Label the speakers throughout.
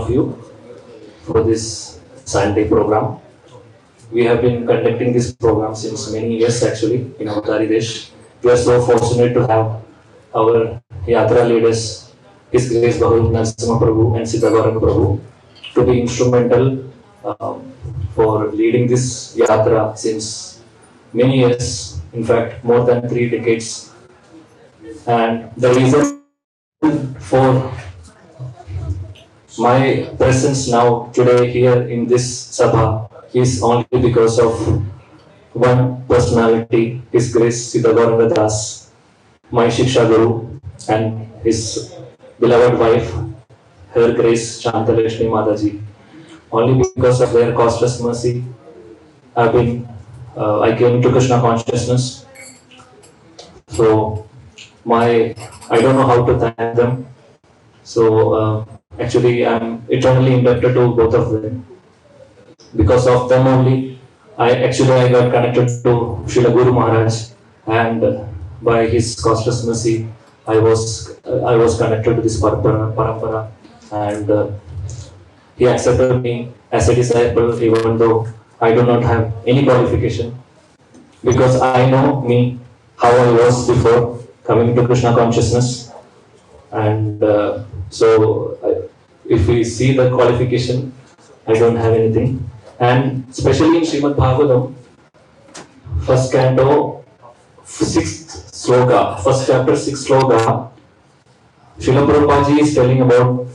Speaker 1: of you for this Sunday program. We have been conducting this program since many years actually in Avataridesh. We are so fortunate to have our Yatra leaders, His Grace Bhagavad Narsima Prabhu and Siddhagaranga Prabhu, to be instrumental for leading this Yatra since many years, in fact, more than 3 decades. And the reason for my presence now today here in this Sabha is only because of one personality, His Grace Siddhagaranga Das, my Shiksha Guru, and his beloved wife, Her Grace Shantalakshmi Mataji. Only because of their costless mercy, I came to Krishna consciousness. So I don't know how to thank them. So actually, I'm eternally indebted to both of them. Because of them only, I got connected to Srila Guru Maharaj, and by his costless mercy, I was connected to this parampara, and he accepted me as a disciple, even though I do not have any qualification, because I know me how I was before coming to Krishna consciousness, and if we see the qualification, I don't have anything. And especially in Srimad Bhagavatam, first canto, 6th sloka, first chapter, 6th sloka, Srila Prabhupada is telling about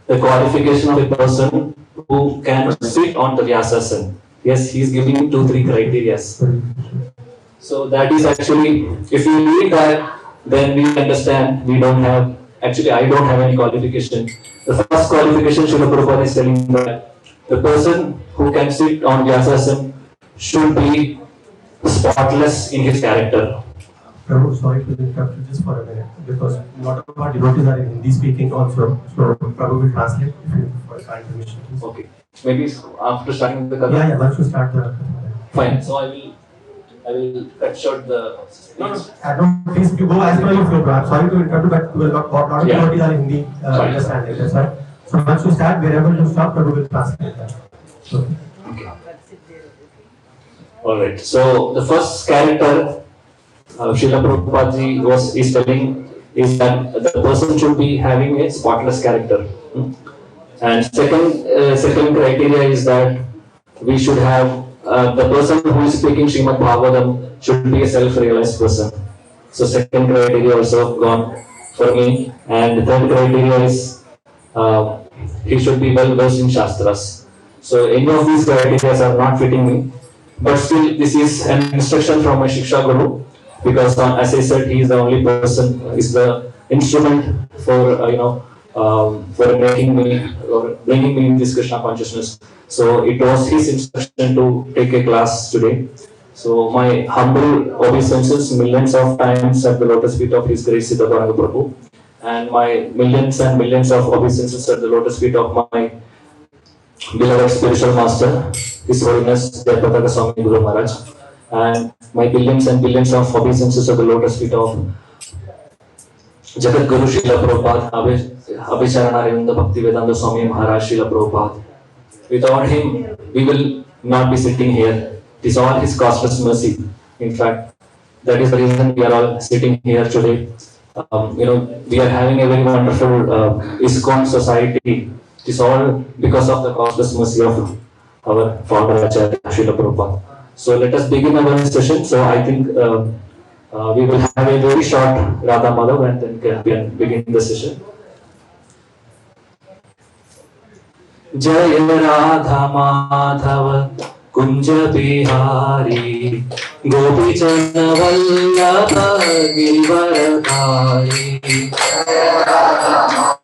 Speaker 1: the qualification of a person who can sit on the Vyasasana. Yes, he is giving 2-3 criteria. So that is actually, if you read that, then we understand I don't have any qualification. The first qualification Srila Prabhupada is telling that the person who can sit on Vyasasana should be spotless in his character.
Speaker 2: Prabhu, sorry to interrupt you just for a minute, because a lot of our devotees are in Hindi speaking also, so Prabhu will translate if you for kind permission.
Speaker 1: Okay. Maybe after starting the Katha?
Speaker 2: Yeah, once you start the
Speaker 1: Fine. So I will cut short the speech.
Speaker 2: No, please you go as per your flow. I'm sorry to interrupt, but a lot of devotees are in Hindi understanding. That's why. So once you start, wherever you stop, Prabhu will translate that.
Speaker 1: Okay. All right. So the first character Srila Prabhupada is telling is that the person should be having a spotless character. And second criteria is that we should have the person who is speaking Srimad Bhagavatam should be a self-realized person. So second criteria also gone for me. And the third criteria is he should be well versed in Shastras. So any of these criteria are not fitting me. But still, this is an instruction from my Shiksha Guru, because as I said, he is the only person, is the instrument for for making me or bringing me in this Krishna consciousness. So it was his instruction to take a class today. So my humble obeisances millions of times at the lotus feet of His Grace Siddhagaranga Prabhu, and my millions and millions of obeisances at the lotus feet of my beloved spiritual master, His Holiness Sarvapalaka Swami Guru Maharaj, and my billions and billions of obeisances at the lotus feet of Jagat Guru Srila Prabhupada, Abhicharanarayanda Bhaktivedanta Swami Maharaj Srila Prabhupada. Without him, we will not be sitting here. It is all his costless mercy. In fact, that is the reason we are all sitting here today. We are having a very wonderful ISKCON society. It is all because of the costless mercy of our founder Acharya Srila Prabhupada. So let us begin our session. So I think we will have a very short Radha Madhav and then can begin the session. Jai Radha Madhava Kunja Bihari Gopi Chana Vallabha Girivaradhari. Jai Radha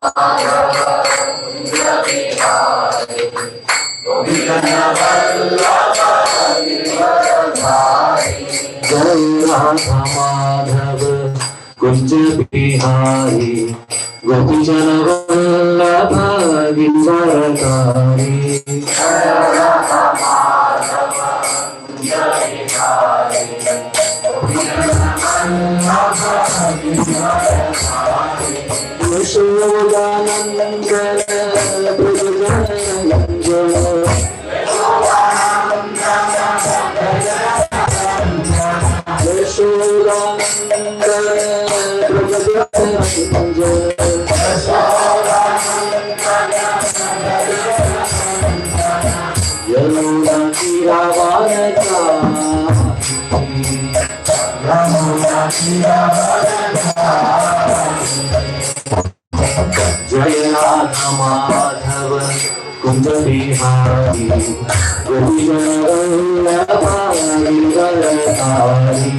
Speaker 1: Madhava Kunja Bihari Gopi Chana Vallabha Girivaradhari. Jai Radha Madhava Kunja Bihari Gopi Chana Vallabha Girivaradhari. Jai Radha Madhava Kunja Bihari Gopi Chana Vallabha Girivaradhari. Yashodanandana Prabhu जय Radha Madhav Kunj Bihari Govind वल्लभारी वरदारी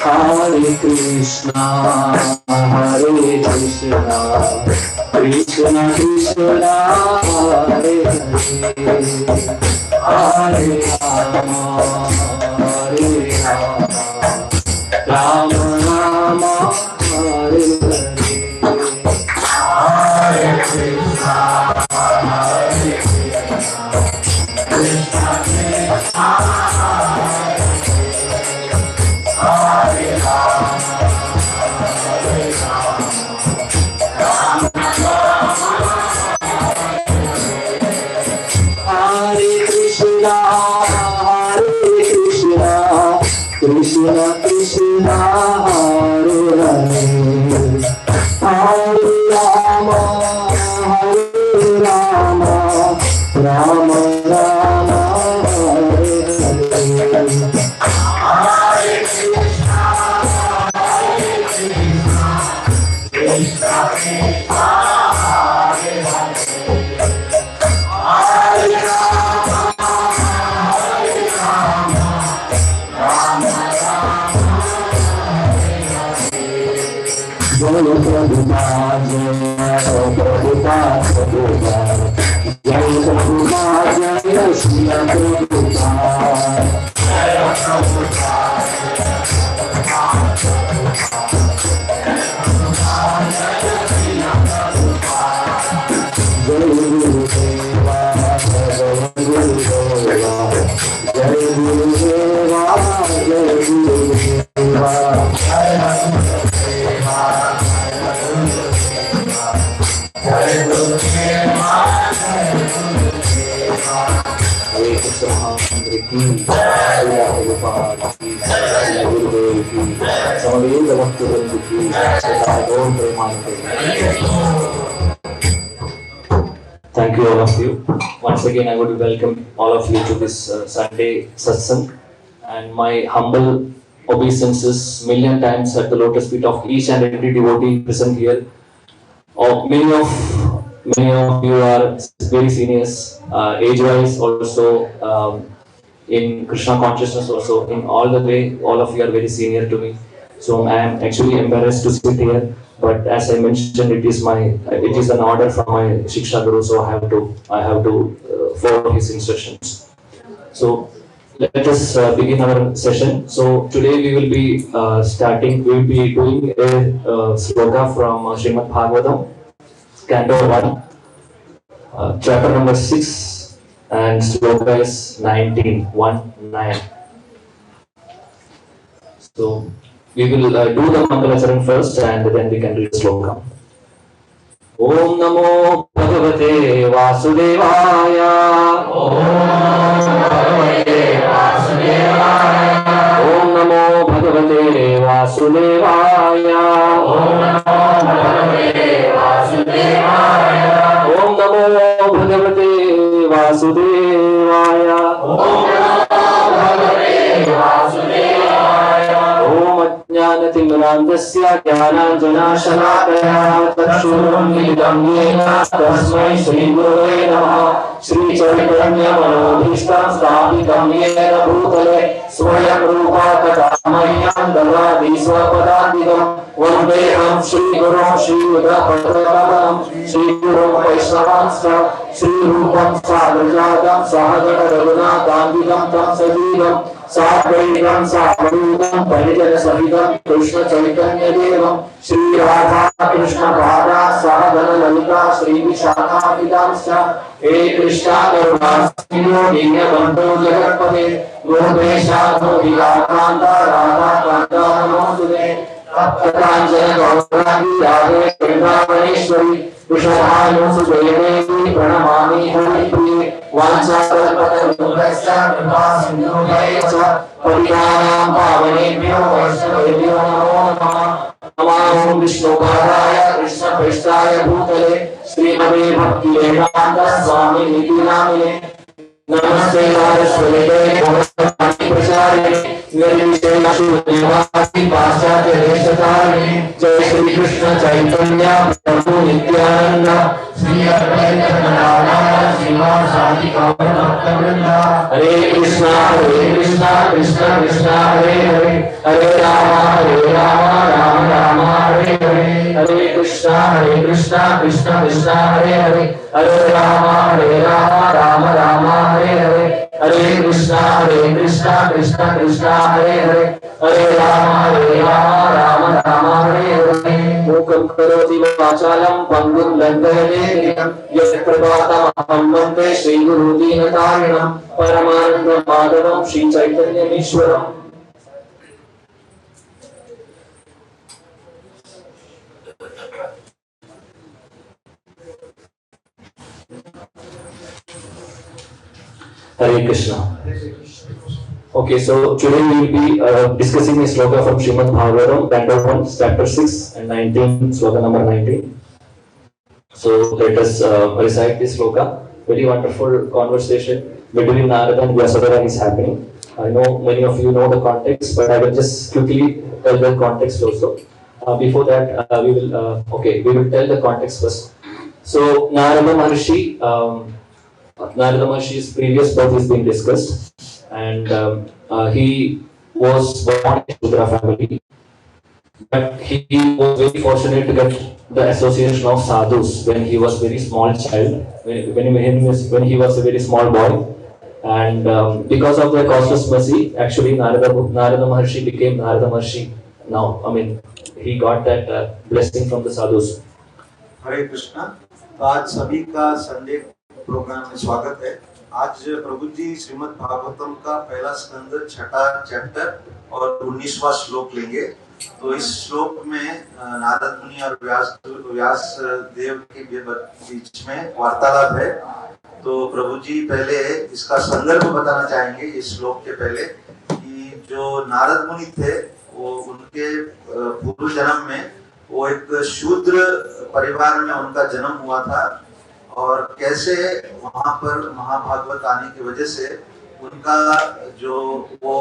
Speaker 1: Hare Krishna, Hare Krishna, Krishna Krishna, Hare Hare, Hare Rama, Hare Rama, Rama Rama, Hare Hare, Hare Krishna, Hare Krishna, Krishna Krishna. Krishna Krishna Hare Hare Hare Rama Hare Rama Rama Rama Hare Hare Hare Krishna Hare Krishna Krishna Krishna Hare Hare Hare Rama Hare Rama Rama Jai Prabhupada, Jai Prabhupada, Jai Prabhupada, Jai Srila Prabhupada, Jai Prabhupada, Jai Gurudeva, Jai Gurudeva, Jai Gurudeva, Jai Gurudeva, Jai Thank you, all of you. Once again, I would welcome all of you to this Sunday satsang, and my humble obeisances million times at the lotus feet of each and every devotee present here. Many of you are very seniors, age-wise also, in Krishna consciousness also. In all the way, all of you are very senior to me. So I am actually embarrassed to sit here. But as I mentioned, it is an order from my Shiksha Guru, so I have to follow his instructions. So let us begin our session. So today we will be doing a sloka from Srimad Bhagavatam, Canto 1, chapter number 6, and sloka is 19. So we will do the Mangalacharan first, and then we can read the sloka. Om Namo Bhagavate Vasudevaya. Om Bhagavate Vasudevaya. Om Namo Bhagavate Vasudevaya. Om Namo Bhagavate Vasudevaya. Om Namo Bhagavate Vasudevaya. Om Namo Bhagavate Vasudevaya. Om Ajnanatimrantasya Jnananjanashalaakaya Chakshurunmilitam Yena Tasmai Shri Gurave Namaha. Shri Chaitanya Manobhishtam Sthapitam Yena Bhutale Swayam Rupa Katamahyam Daladi Swapadantikam Vandeham Shri Guru Shri Udapatakamalam Shri Guru Vaishnavanscha Shri Rupam Sadrajadam Sahagana Raghunathandikam Tam Sajivam साद्वैतं सावधूतं परिजन सहितं कृष्ण चैतन्य देवं श्री राधा कृष्ण राधा सहगण ललिता श्री विशाखा विदांश्च हे कृष्णा करुणा सिंधु दीनबन्धो जगत्पते गोपेशा गोपिकान्त राधा कान्त नमोस्तुते तप्तकाञ्चन गौराङ्गी राधे वृन्दावनेश्वरी वृषभानुसुते देवी प्रणमामि हरिप्रिये वाञ्छाकल्पतरुभ्यश्च कृपा सिन्धुभ्यश्च पतितानां पावनेभ्यो वैष्णवेभ्यो नमो नमः। नमो विष्णुपादाय कृष्णप्रेष्ठाय भूतले श्रीमते भक्तिवेदान्त स्वामिनिधि नामिने नमस्ते सरस्वते देवे प्रचारिणे निर्विशेषशून्यवादी पाश्चात्य देशतारिणे जय श्री कृष्ण चैतन्य प्रभु नित्यानंद श्री अद्वैत गदाधर श्रीवासादि गौर भक्तवृंद हरे कृष्णा कृष्ण कृष्ण हरे हरे हरे राम राम राम हरे हरे हरे कृष्णा कृष्ण कृष्ण हरे हरे हरे राम राम हरे हरे हरे कृष्णा कृष्ण कृष्ण हरे हरे हरे राम हरे हरे मूकं करोति वाचालं पंगुं लंघयते गिरिं यत्कृपातमहं वन्दे श्रीगुरु दीनतारिणं परमानंद माधवं Shri चैतन्यमीश्वरम्। Hare Krishna. Okay, so today we will be discussing a sloka from Srimad Bhagavatam, Canto 1, Chapter 6 and 19, sloka number 19. So let us recite this sloka. Very wonderful conversation between Narada and Vyasadeva is happening. I know many of you know the context, but I will just quickly tell the context also. Before that, we will tell the context first. So Narada Maharshi's previous birth is being discussed, and he was born in Shudra family, but he was very fortunate to get the association of sadhus when he was very small child, when he was a very small boy, and because of the causeless mercy, actually Narada Maharshi became Narada Maharshi. Now, I mean, he got that blessing from the sadhus.
Speaker 3: हरे कृष्णा। तो आज सभी का Sunday programme में स्वागत है। आज प्रभु जी श्रीमद् भागवतम का पहला स्कंद छठा चैप्टर और 19वां श्लोक लेंगे। तो इस श्लोक में नारद मुनि और व्यास देव के बीच में वार्तालाप है। तो प्रभु जी पहले इसका संदर्भ बताना चाहेंगे इस श्लोक के पहले कि जो नारद मुनि थे वो उनके पूर्व जन्म में वो एक शूद्र परिवार में उनका जन्म हुआ था और कैसे वहां पर महाभागवत आने की वजह से उनका जो वो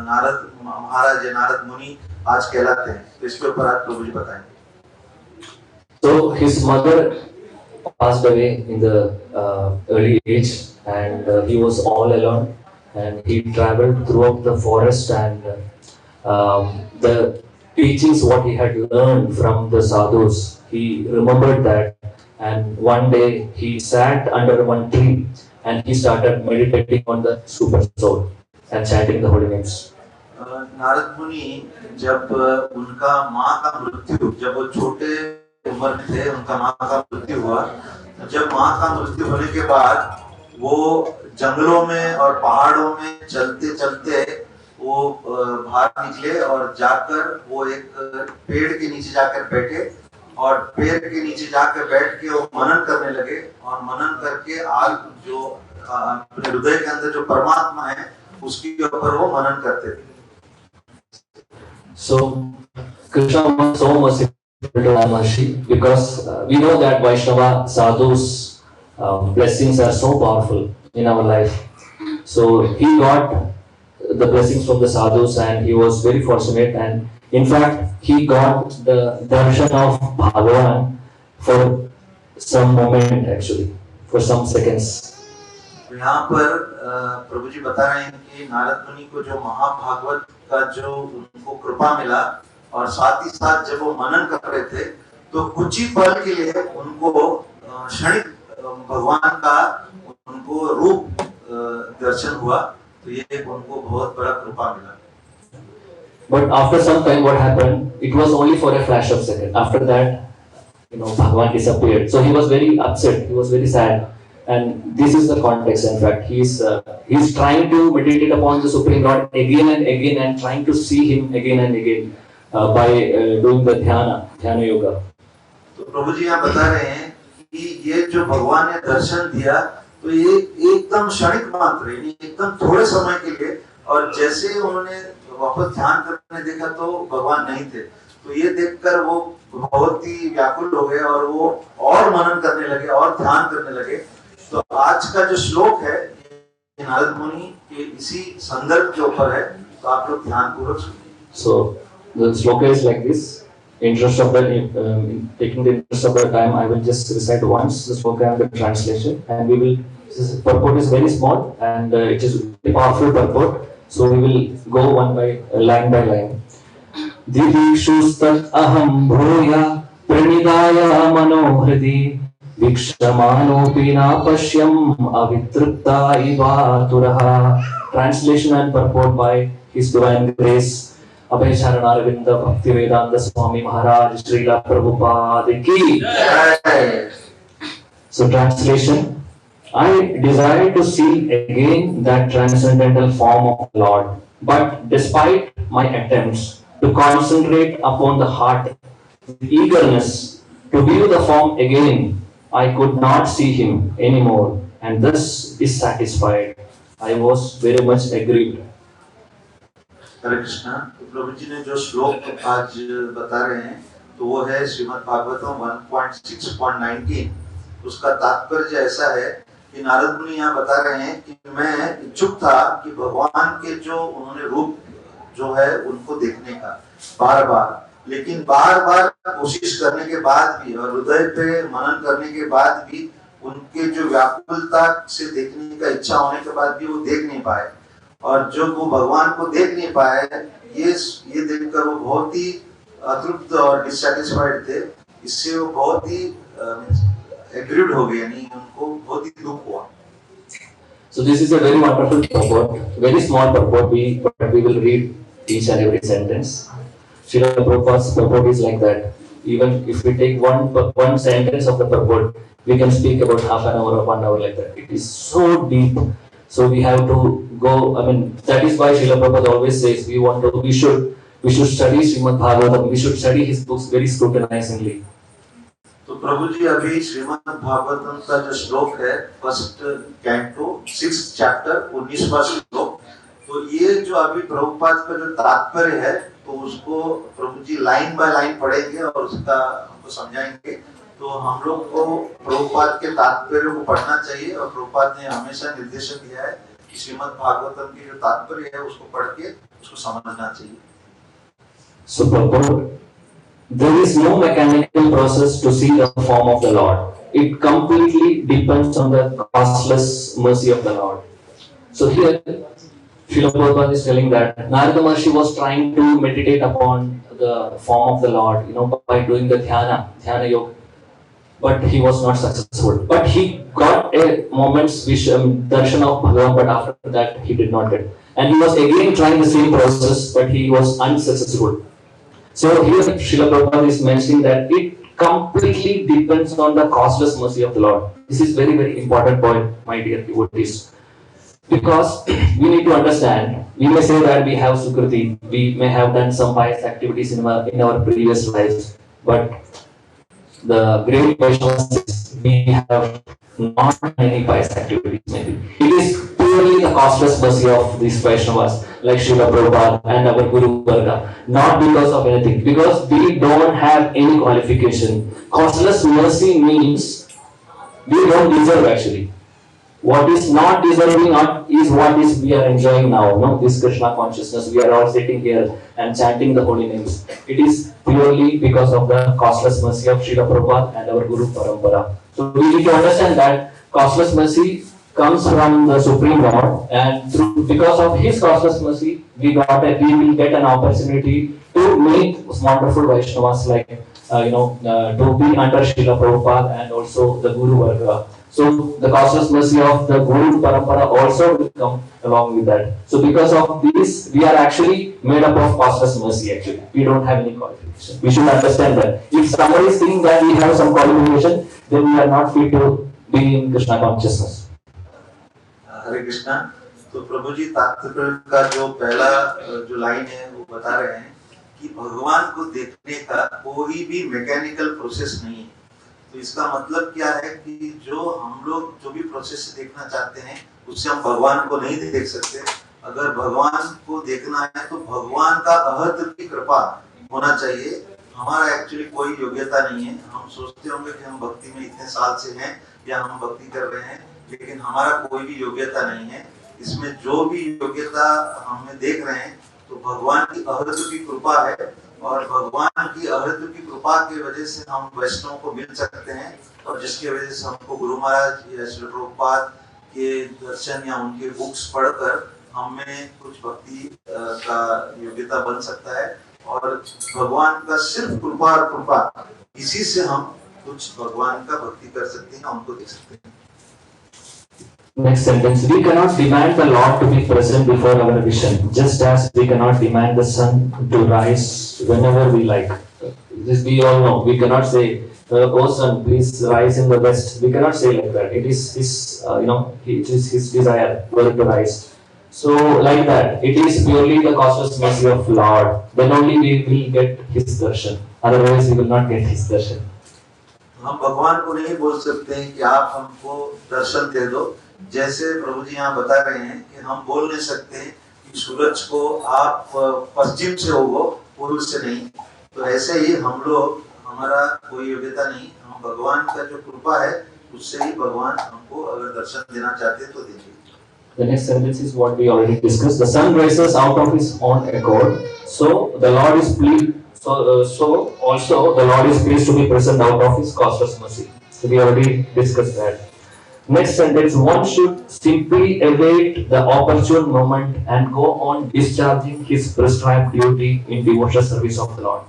Speaker 3: नारद महाराज नारद मुनि आज कहलाते हैं। तो इसके ऊपर आज प्रभु जी बताएंगे।
Speaker 1: So his mother passed away in the early age, and he was all alone, and he traveled throughout the forest, and the teachings what he had learned from the sadhus, he remembered that, and one day he sat under one tree and he started meditating on the super soul and chanting the holy names.
Speaker 3: Narad मुनि जब उनका माँ का मृत्यु, जब वो छोटे उम्र में थे, उनका माँ का मृत्यु हुआ। जब माँ का मृत्यु होने के बाद वो जंगलों में और पहाड़ों में चलते चलते वो बाहर निकले और जाकर वो एक पेड़ के नीचे जाकर बैठे और पेड़ के नीचे जाकर बैठ के वो मनन करने लगे और मनन करके आज जो अपने हृदय के अंदर जो परमात्मा है उसके ऊपर वो मनन करते थे।
Speaker 1: So Krishna was so merciful to Maharshi because we know that Vaishnava sadhus blessings are so powerful in our life. So he got the blessings from the sadhus and he was very fortunate, and in fact he got the darshan of Bhagavan for some moment, actually for some seconds.
Speaker 3: यहाँ पर प्रभु जी बता रहे हैं कि नारद मुनि को जो महाभागवत का जो उनको कृपा मिला और साथ ही साथ जब वो मनन कर रहे थे तो कुछ ही पल के लिए उनको क्षणिक भगवान का उनको रूप दर्शन हुआ। तो ये एक उनको बहुत बड़ा कृपा मिला।
Speaker 1: But after some time, what happened? It was only for a flash of second. After that, Bhagavan disappeared. So he was very upset. He was very sad. And this is the context. In fact, he's trying to meditate upon the Supreme Lord again and again, and trying to see Him again and again by doing the dhyana yoga.
Speaker 3: तो प्रभु जी यहाँ बता रहे हैं कि ये जो भगवान ने दर्शन दिया, तो ये एकदम क्षणिक मात्र है, एकदम थोड़े समय के लिए। और जैसे उन्होंने वापस ध्यान करने देखा तो भगवान नहीं थे। तो ये देखकर वो बहुत ही व्याकुल हो गए और वो और मनन करने लगे और ध्यान करने लगे। तो आज का जो श्लोक है नारद मुनि के इसी संदर्भ के ऊपर है, तो आप लोग ध्यान पूर्वक सुनिए।
Speaker 1: So the sloka is like this. Interest of the taking the interest of the time, I will just recite once the sloka and the translation, and we will. This purport is very small and it is very powerful purport. So we will go one by line by line. Didikshustat aham bhoya pranidaya manohridi vikshamaanopi na pashyam avitrupta ivaturaha. Translation and purport by His Divine Grace Abhay Charanarvinda Bhaktivedanta Swami Maharaj Srila Prabhupada ki. So translation: I desire to see again that transcendental form of the Lord, but despite my attempts to concentrate upon the heart with eagerness to view the form again, I could not see Him anymore, and thus dissatisfied. I was very much aggrieved.
Speaker 3: हरे कृष्णा। तो प्रभु जी ने जो श्लोक आज बता रहे हैं, तो वो है श्रीमद् भागवतम 1.6.19। उसका तात्पर्य ऐसा है कि नारद मुनि यहाँ बता रहे हैं कि मैं इच्छुक था कि भगवान के जो उन्होंने रूप जो है उनको देखने का बार बार, लेकिन बार बार कोशिश करने के बाद भी और हृदय पे मनन करने के बाद भी उनके जो व्याकुलता से देखने का इच्छा होने के बाद भी वो देख नहीं पाए। और जो वो भगवान को देख नहीं पाए, ये देखकर वो बहुत ही अतृप्त और डिससैटिस्फाइड थे। इससे वो बहुत ही एग्रीड हो गए, यानी उनको बहुत ही दुख हुआ।
Speaker 1: So this is a very wonderful purport, very small purport, but we will read each and every sentence. Srila Prabhupada's purport is like that. Even if we take one sentence of the purport, we can speak about half an hour or 1 hour like that. It is so deep. So we have to go. I mean, that is why Srila Prabhupada always says we should study Srimad Bhagavatam. We should study his books very scrutinizingly.
Speaker 3: तो प्रभु जी अभी श्रीमद् भागवतम का जो श्लोक है, first canto 6th chapter 19वां श्लोक, तो ये जो अभी प्रभुपाद का जो तात्पर्य है, तो उसको प्रभु जी लाइन बाय लाइन पढ़ेंगे और उसका हमको समझाएंगे। तो हम लोग को प्रभुपाद के तात्पर्य को पढ़ना चाहिए, और प्रभुपाद ने हमेशा निर्देशन दिया है कि श्रीमद् भागवतम के जो तात्पर्य है उसको पढ़ के उसको समझना चाहिए।
Speaker 1: So purport: there is no mechanical process to see the form of the Lord. It completely depends on the causeless mercy of the Lord. So here, Srila Prabhupada is telling that Narada Maharshi was trying to meditate upon the form of the Lord, by doing the dhyana yoga, but he was not successful. But he got a moment's darshan of Bhagavan, but after that he did not get. And he was again trying the same process, but he was unsuccessful. So here Srila Prabhupada is mentioning that it completely depends on the causeless mercy of the Lord. This is very, very important point, my dear devotees. Because we need to understand, we may say that we have Sukriti, we may have done some pious activities in our previous lives, but the great Vaishnavas says we have not any pious activities maybe. It is purely the causeless mercy of these Vaishnavas, like Srila Prabhupada and our Guru Varga, not because of anything, because we don't have any qualification. Causeless mercy means we don't deserve actually. What is not deserving is what is we are enjoying now. This Krishna consciousness, we are all sitting here and chanting the holy names. It is purely because of the causeless mercy of Srila Prabhupada and our Guru Parampara. So we need to understand that causeless mercy comes from the Supreme Lord, and because of His causeless mercy, we will get an opportunity to meet wonderful Vaishnavas like to be under Srila Prabhupada and also the Guru Varga. So the causeless mercy of the Guru Parampara also will come along with that. So because of this, we are actually made up of causeless mercy actually. We don't have any qualification. We should understand that. If somebody is thinking that we have some qualification, then we are not fit to be in Krishna consciousness.
Speaker 3: हरे कृष्णा। तो प्रभु जी तात्पर्य का जो पहला जो line है वो बता रहे हैं कि भगवान को देखने का कोई भी मैकेनिकल प्रोसेस नहीं है। तो इसका मतलब क्या है कि जो हम लोग जो भी प्रोसेस से देखना चाहते हैं उससे हम भगवान को नहीं देख सकते। अगर भगवान को देखना है तो भगवान का अहत की कृपा होना चाहिए। हमारा एक्चुअली कोई योग्यता नहीं है। हम सोचते होंगे कि हम भक्ति में इतने साल से हैं या हम भक्ति कर रहे हैं, लेकिन हमारा कोई भी योग्यता नहीं है। इसमें जो भी योग्यता हमें देख रहे हैं तो भगवान की अहृत की कृपा है, और भगवान की अहृत की कृपा की वजह से हम वैष्णव को मिल सकते हैं, और जिसकी वजह से हमको गुरु महाराज या श्री प्रभुपाद के दर्शन या उनके बुक्स पढ़कर हमें कुछ भक्ति का योग्यता बन सकता है। और भगवान का सिर्फ कृपा और कृपा, इसी से हम कुछ भगवान का भक्ति कर सकते हैं, उनको देख सकते हैं।
Speaker 1: Next sentence, we cannot demand the Lord to be present before our vision, just as we cannot demand the sun to rise whenever we like. This we all know. We cannot say, "Oh sun, please rise in the west." We cannot say like that. It is his, it is his desire for it to rise. So like that, it is purely the causeless mercy of Lord. Then only we will get His darshan. Otherwise, we will not get His darshan.
Speaker 3: हम भगवान को नहीं बोल सकते हैं कि आप हमको दर्शन दे दो। जैसे प्रभु जी यहाँ बता रहे हैं कि हम बोल नहीं सकते हैं कि सूरज को आप पश्चिम से उगो, पूर्व से नहीं। तो ऐसे ही हम लोग, हमारा कोई योग्यता नहीं, हम भगवान का जो कृपा है उससे ही भगवान हमको अगर दर्शन देना चाहते हैं तो दीजिए।
Speaker 1: The next sentence is what we already discussed. The sun rises out of his own accord, so the Lord is pleased. So also the Lord is pleased to be present out of His causeless mercy. So we already discussed that. Next sentence, one should simply await the opportune moment and go on discharging his prescribed duty in devotional service of the Lord.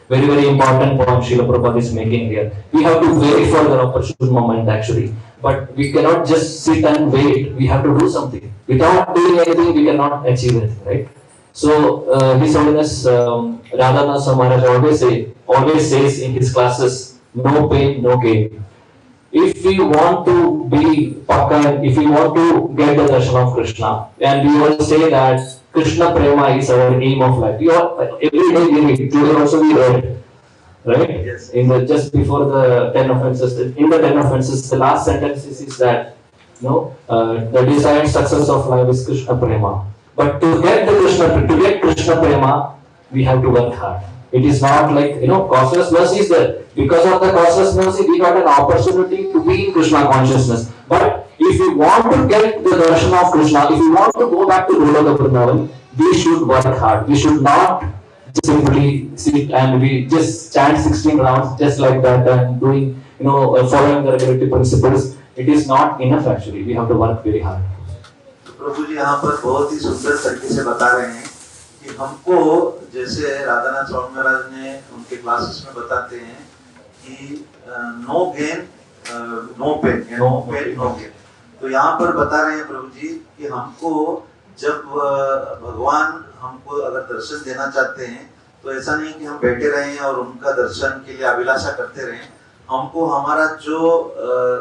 Speaker 1: Very, very important point Srila Prabhupada is making here. We have to wait for the opportune moment actually. But we cannot just sit and wait. We have to do something. Without doing anything, we cannot achieve anything, right? So, His Holiness Radhanath Maharaj always says in his classes, no pain, no gain. If we want to be Pakka, if we want to get the darshan of Krishna, and we all say that Krishna Prema is our aim of life. We all, every day we read, today also we read, right?
Speaker 3: Yes.
Speaker 1: In the just before the 10 offenses, in the 10 offenses, the last sentence is that, the desired success of life is Krishna Prema. But to get Krishna Prema, we have to work hard. It is not like, causeless mercy is there. Because of the causeless mercy, we got an opportunity to be in Krishna consciousness. But if we want to get the darshan of Krishna, if we want to go back to Goloka Vrindavan, we should work hard. We should not simply sit and we just chant 16 rounds just like that and doing, following the regulative principles. It is not enough actually. We have to work very hard.
Speaker 3: प्रभु जी यहाँ पर बहुत ही सुंदर तरीके से बता रहे हैं कि हमको, जैसे राधानाथ स्वामी महाराज ने उनके क्लासेस में बताते हैं कि no gain no pain, no gain. तो यहाँ पर बता रहे हैं प्रभु जी कि हमको जब भगवान हमको अगर दर्शन देना चाहते हैं तो ऐसा नहीं कि हम बैठे रहें और उनका दर्शन के लिए अभिलाषा करते रहें। हमको हमारा जो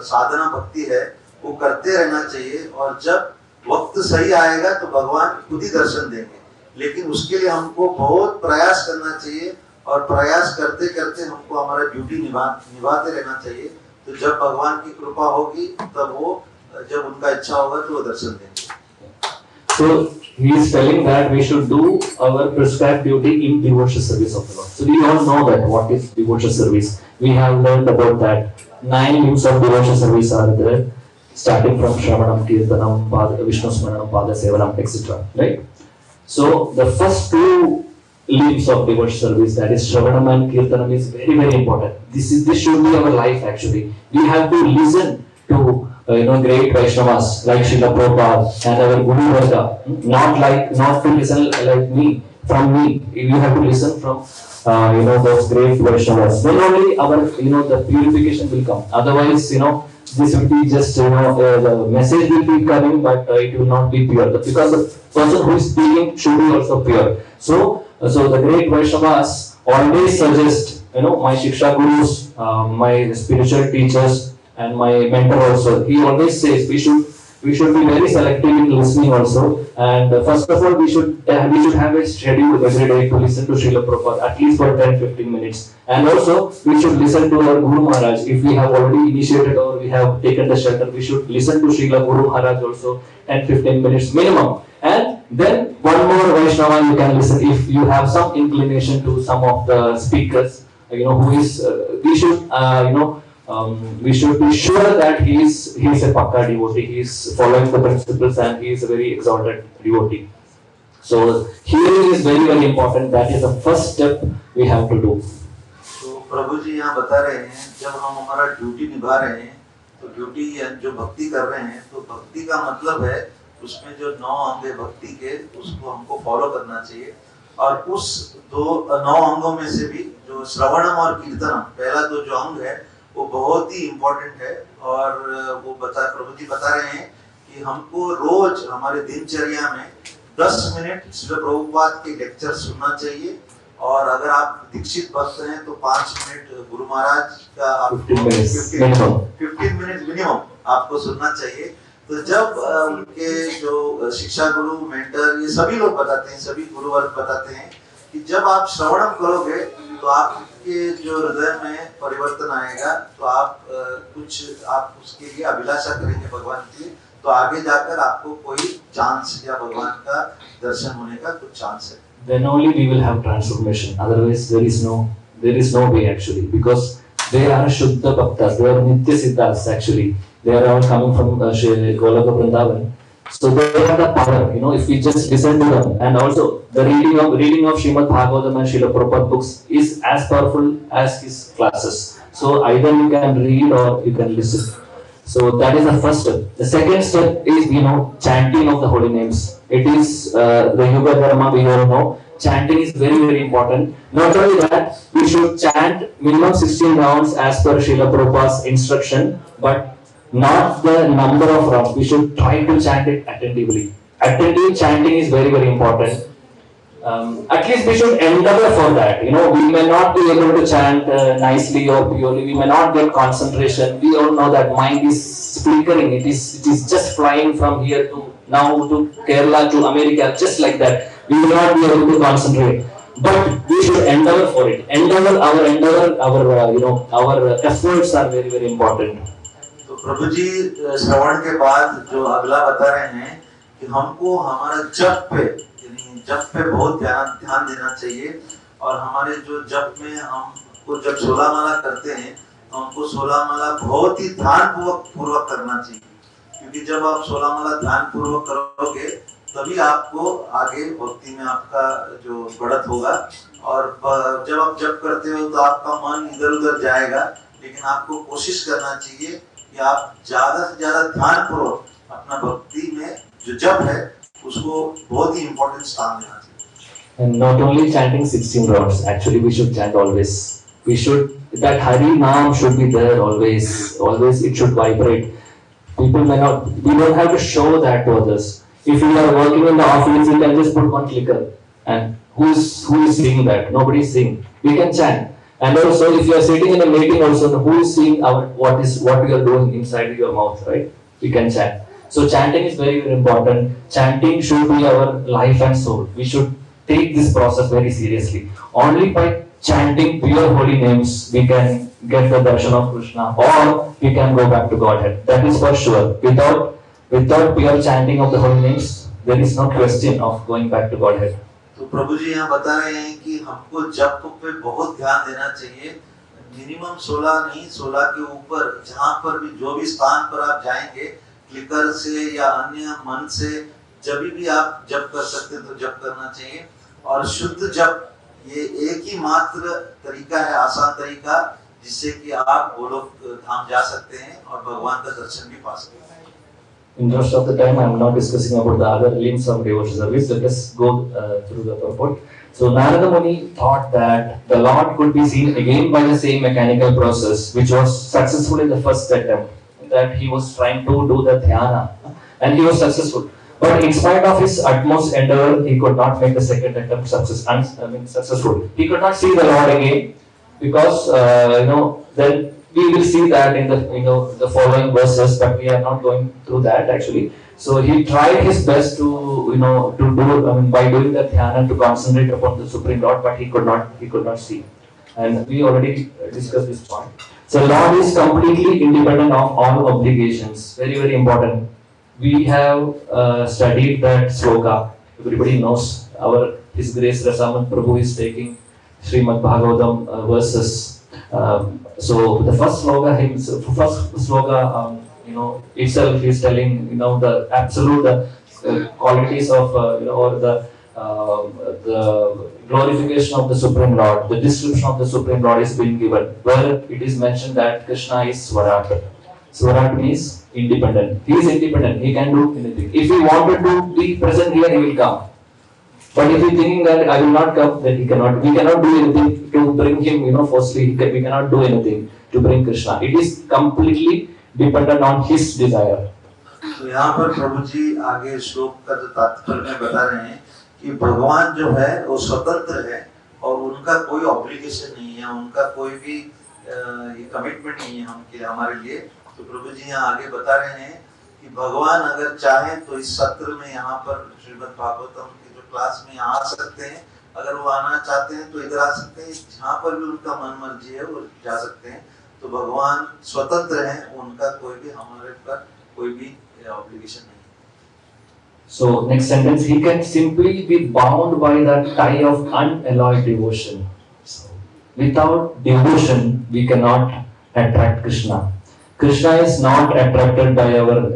Speaker 3: साधना भक्ति है वो करते रहना चाहिए, और जब वक्त सही आएगा तो भगवान खुद ही दर्शन देंगे। लेकिन उसके लिए हमको बहुत प्रयास करना चाहिए, और प्रयास करते करते हमको हमारा ड्यूटी निभाते रहना चाहिए। तो जब भगवान की कृपा होगी तब वो, जब उनका इच्छा होगा तो वो दर्शन देंगे।
Speaker 1: So he is telling that we should do our prescribed duty in devotional service of the Lord. So we all know that what is devotional service. We have learned about that. 9 limbs of devotional service are there, starting from Shravanam, Kirtanam, Vishnu Smaranam, Pada Sevanam, etc. Right? So the first 2 limbs of devotional service, that is Shravanam and Kirtanam, is very, very important. This should be our life actually. We have to listen to great Vaishnavas like Srila Prabhupada and our Guru Varga. Not to listen like me, from me. You have to listen from those great Vaishnavas. Then only our the purification will come. Otherwise, this will be just, the message will be coming, but it will not be pure. Because the person who is speaking should be also pure. So the great Vaishnavas always suggest, my Shiksha Gurus, my spiritual teachers, and my mentor also, he always says we should be very selective in listening also. And first of all, we should have a schedule every day to listen to Srila Prabhupada at least for 10-15 minutes. And also we should listen to our Guru Maharaj. If we have already initiated or we have taken the shelter, we should listen to Srila Guru Maharaj also 10-15 minutes minimum. And then one more Vaishnava you can listen if you have some inclination to some of the speakers. Who is we should be sure that he is a Pakka devotee, he is following the principles, and he is a very exalted devotee. So hearing is very, very important. That is the first step we have to do.
Speaker 3: तो प्रभु जी यहाँ बता रहे हैं, जब हम हमारा duty निभा रहे हैं, तो ड्यूटी जो भक्ति कर रहे हैं, तो भक्ति का मतलब है उसमें जो 9 अंग है भक्ति के, उसको हमको फॉलो करना चाहिए। और उस 9 अंगों में से भी जो श्रवणम और कीर्तनम, पहला जो अंग है वो बहुत ही इम्पोर्टेंट है। और वो प्रभु जी बता रहे हैं कि हमको रोज हमारे दिनचर्या में 10 मिनट श्री प्रभुपाद के लेक्चर सुनना चाहिए। और अगर आप दीक्षित भक्त हैं तो 5 मिनट गुरु महाराज का 15 मिनट मिनिमम आपको सुनना चाहिए। तो जब उनके जो शिक्षा गुरु, मेंटर, ये सभी लोग बताते हैं, सभी गुरुवर्ग बताते हैं कि जब आप श्रवणम करोगे तो आपके जो हृदय में परिवर्तन आएगा, तो आप उसके लिए अभिलाषा करेंगे भगवान की, तो आगे जाकर आपको कोई चांस या भगवान का दर्शन होने का कुछ चांस है।
Speaker 1: Then only we will have transformation. Otherwise, there is no way actually, because they are Shuddha Bhaktas, they are Nitya Siddhas actually. They are all coming from Golaka Vrindavan. So they have the power, if we just listen to them. And also the reading of Srimad Bhagavatam and Srila Prabhupada books is as powerful as his classes. So either you can read or you can listen. So that is the first step. The second step is, chanting of the holy names. It is the Yuga Dharma, we all know. Chanting is very, very important. Not only that, we should chant minimum 16 rounds as per Srila Prabhupada's instruction, but not the number of rounds. We should try to chant it attentively. Attentive chanting is very, very important. At least we should endeavor for that. We may not be able to chant nicely or purely. We may not get concentration. We all know that mind is flickering. It is just flying from here to now to Kerala to America, just like that. We will not be able to concentrate. But we should endeavor for it. Our efforts are very, very important.
Speaker 3: तो प्रभु जी श्रवण के बाद जो अगला बता रहे हैं कि हमको हमारा जप पे बहुत ध्यान देना चाहिए। और हमारे जो जप में हमको जब 16 माला करते हैं तो हमको 16 माला बहुत ही ध्यान पूर्वक करना चाहिए, क्योंकि जब आप 16 माला ध्यान पूर्वक करोगे तभी आपको आगे भक्ति में आपका जो बढ़त होगा। और जब आप जप करते हो तो आपका मन इधर उधर जाएगा, लेकिन आपको कोशिश करना चाहिए कि आप ज्यादा से ज्यादा ध्यान पूर्वक अपना भक्ति में जो जप है उसको बहुत ही इम्पोर्टेंट स्थान देना चाहिए।
Speaker 1: And not only chanting 16 rounds, actually we should chant always. That Hari Naam should be there always. Always it should vibrate. We don't have to show that to others. If you are working in the office, you can just put one clicker. And who is seeing that? Nobody is seeing. We can chant. And also, if you are sitting in a meeting also, who is seeing what we are doing inside your mouth, right? We can chant. So chanting is very, very important. Chanting should be our life and soul. We should take this process very seriously. Only by chanting pure holy names, we can get the darshan of Krishna, or we can go back to Godhead. That is for sure. Without pure chanting of the holy names, there is no question of going back to Godhead.
Speaker 3: तो प्रभु जी यहाँ बता रहे हैं कि हमको जप पे बहुत ध्यान देना चाहिए। मिनिमम 16 नहीं, 16 के ऊपर जहाँ पर भी जो भी स्थान पर आप जाएंगे, क्लिकर से या अन्य मन से जब भी आप जप कर सकते हैं तो जप करना चाहिए। और शुद्ध जप ये एक ही मात्र तरीका है, आसान तरीका, जिससे कि आप गोलोक धाम जा सकते हैं और भगवान का दर्शन भी पा सकते हैं।
Speaker 1: In the rest of the time, I am not discussing about the other limbs of devotional service. Let us go through the purport. So Narada Muni thought that the Lord could be seen again by the same mechanical process which was successful in the first attempt. that he was trying to do the dhyana, and he was successful. But in spite of his utmost endeavor, he could not make the second attempt successful. He could not see the Lord again because then we will see that in the following verses, but we are not going through that actually. So he tried his best to to do by doing the dhyana to concentrate upon the Supreme Lord, but he could not see. And we already discussed this point. So Lord is completely independent of all obligations. Very very important. We have studied that sloka. Everybody knows our His Grace Rasaman Prabhu is taking Srimad Bhagavatam verses. So the first sloka, itself is telling the absolute qualities of or the glorification of the Supreme Lord. The description of the Supreme Lord is being given, where it is mentioned that Krishna is Swarat. Swarat means independent. He is independent. He can do anything. If he wanted to be present here, he will come. But if he thinking that I will not come, then he cannot. We cannot do anything to bring him, forcefully. We cannot do anything to bring Krishna. It is completely dependent on his desire.
Speaker 3: तो यहाँ पर प्रभु जी आगे श्लोक का जो तात्पर्य में बता रहे हैं कि भगवान जो है वो स्वतंत्र है और उनका कोई ऑब्लिगेशन नहीं है, उनका कोई भी ये कमिटमेंट नहीं है हमारे लिए। तो प्रभु जी यहाँ आगे बता रहे हैं कि भगवान अगर चाहें तो इस सत्र में यहाँ पर श्रीमद् भागवतम की जो क्लास में यहाँ आ सकते हैं। अगर वो आना चाहते हैं तो इधर आ सकते हैं, जहाँ पर भी उनका मन मर्जी है वो जा सकते हैं। तो भगवान स्वतंत्र हैं, उनका कोई भी हमारे पर कोई भी obligation नहीं।
Speaker 1: So next sentence, he can simply be bound by the tie of unalloyed devotion. So, without devotion, we cannot attract Krishna. Krishna is not attracted by our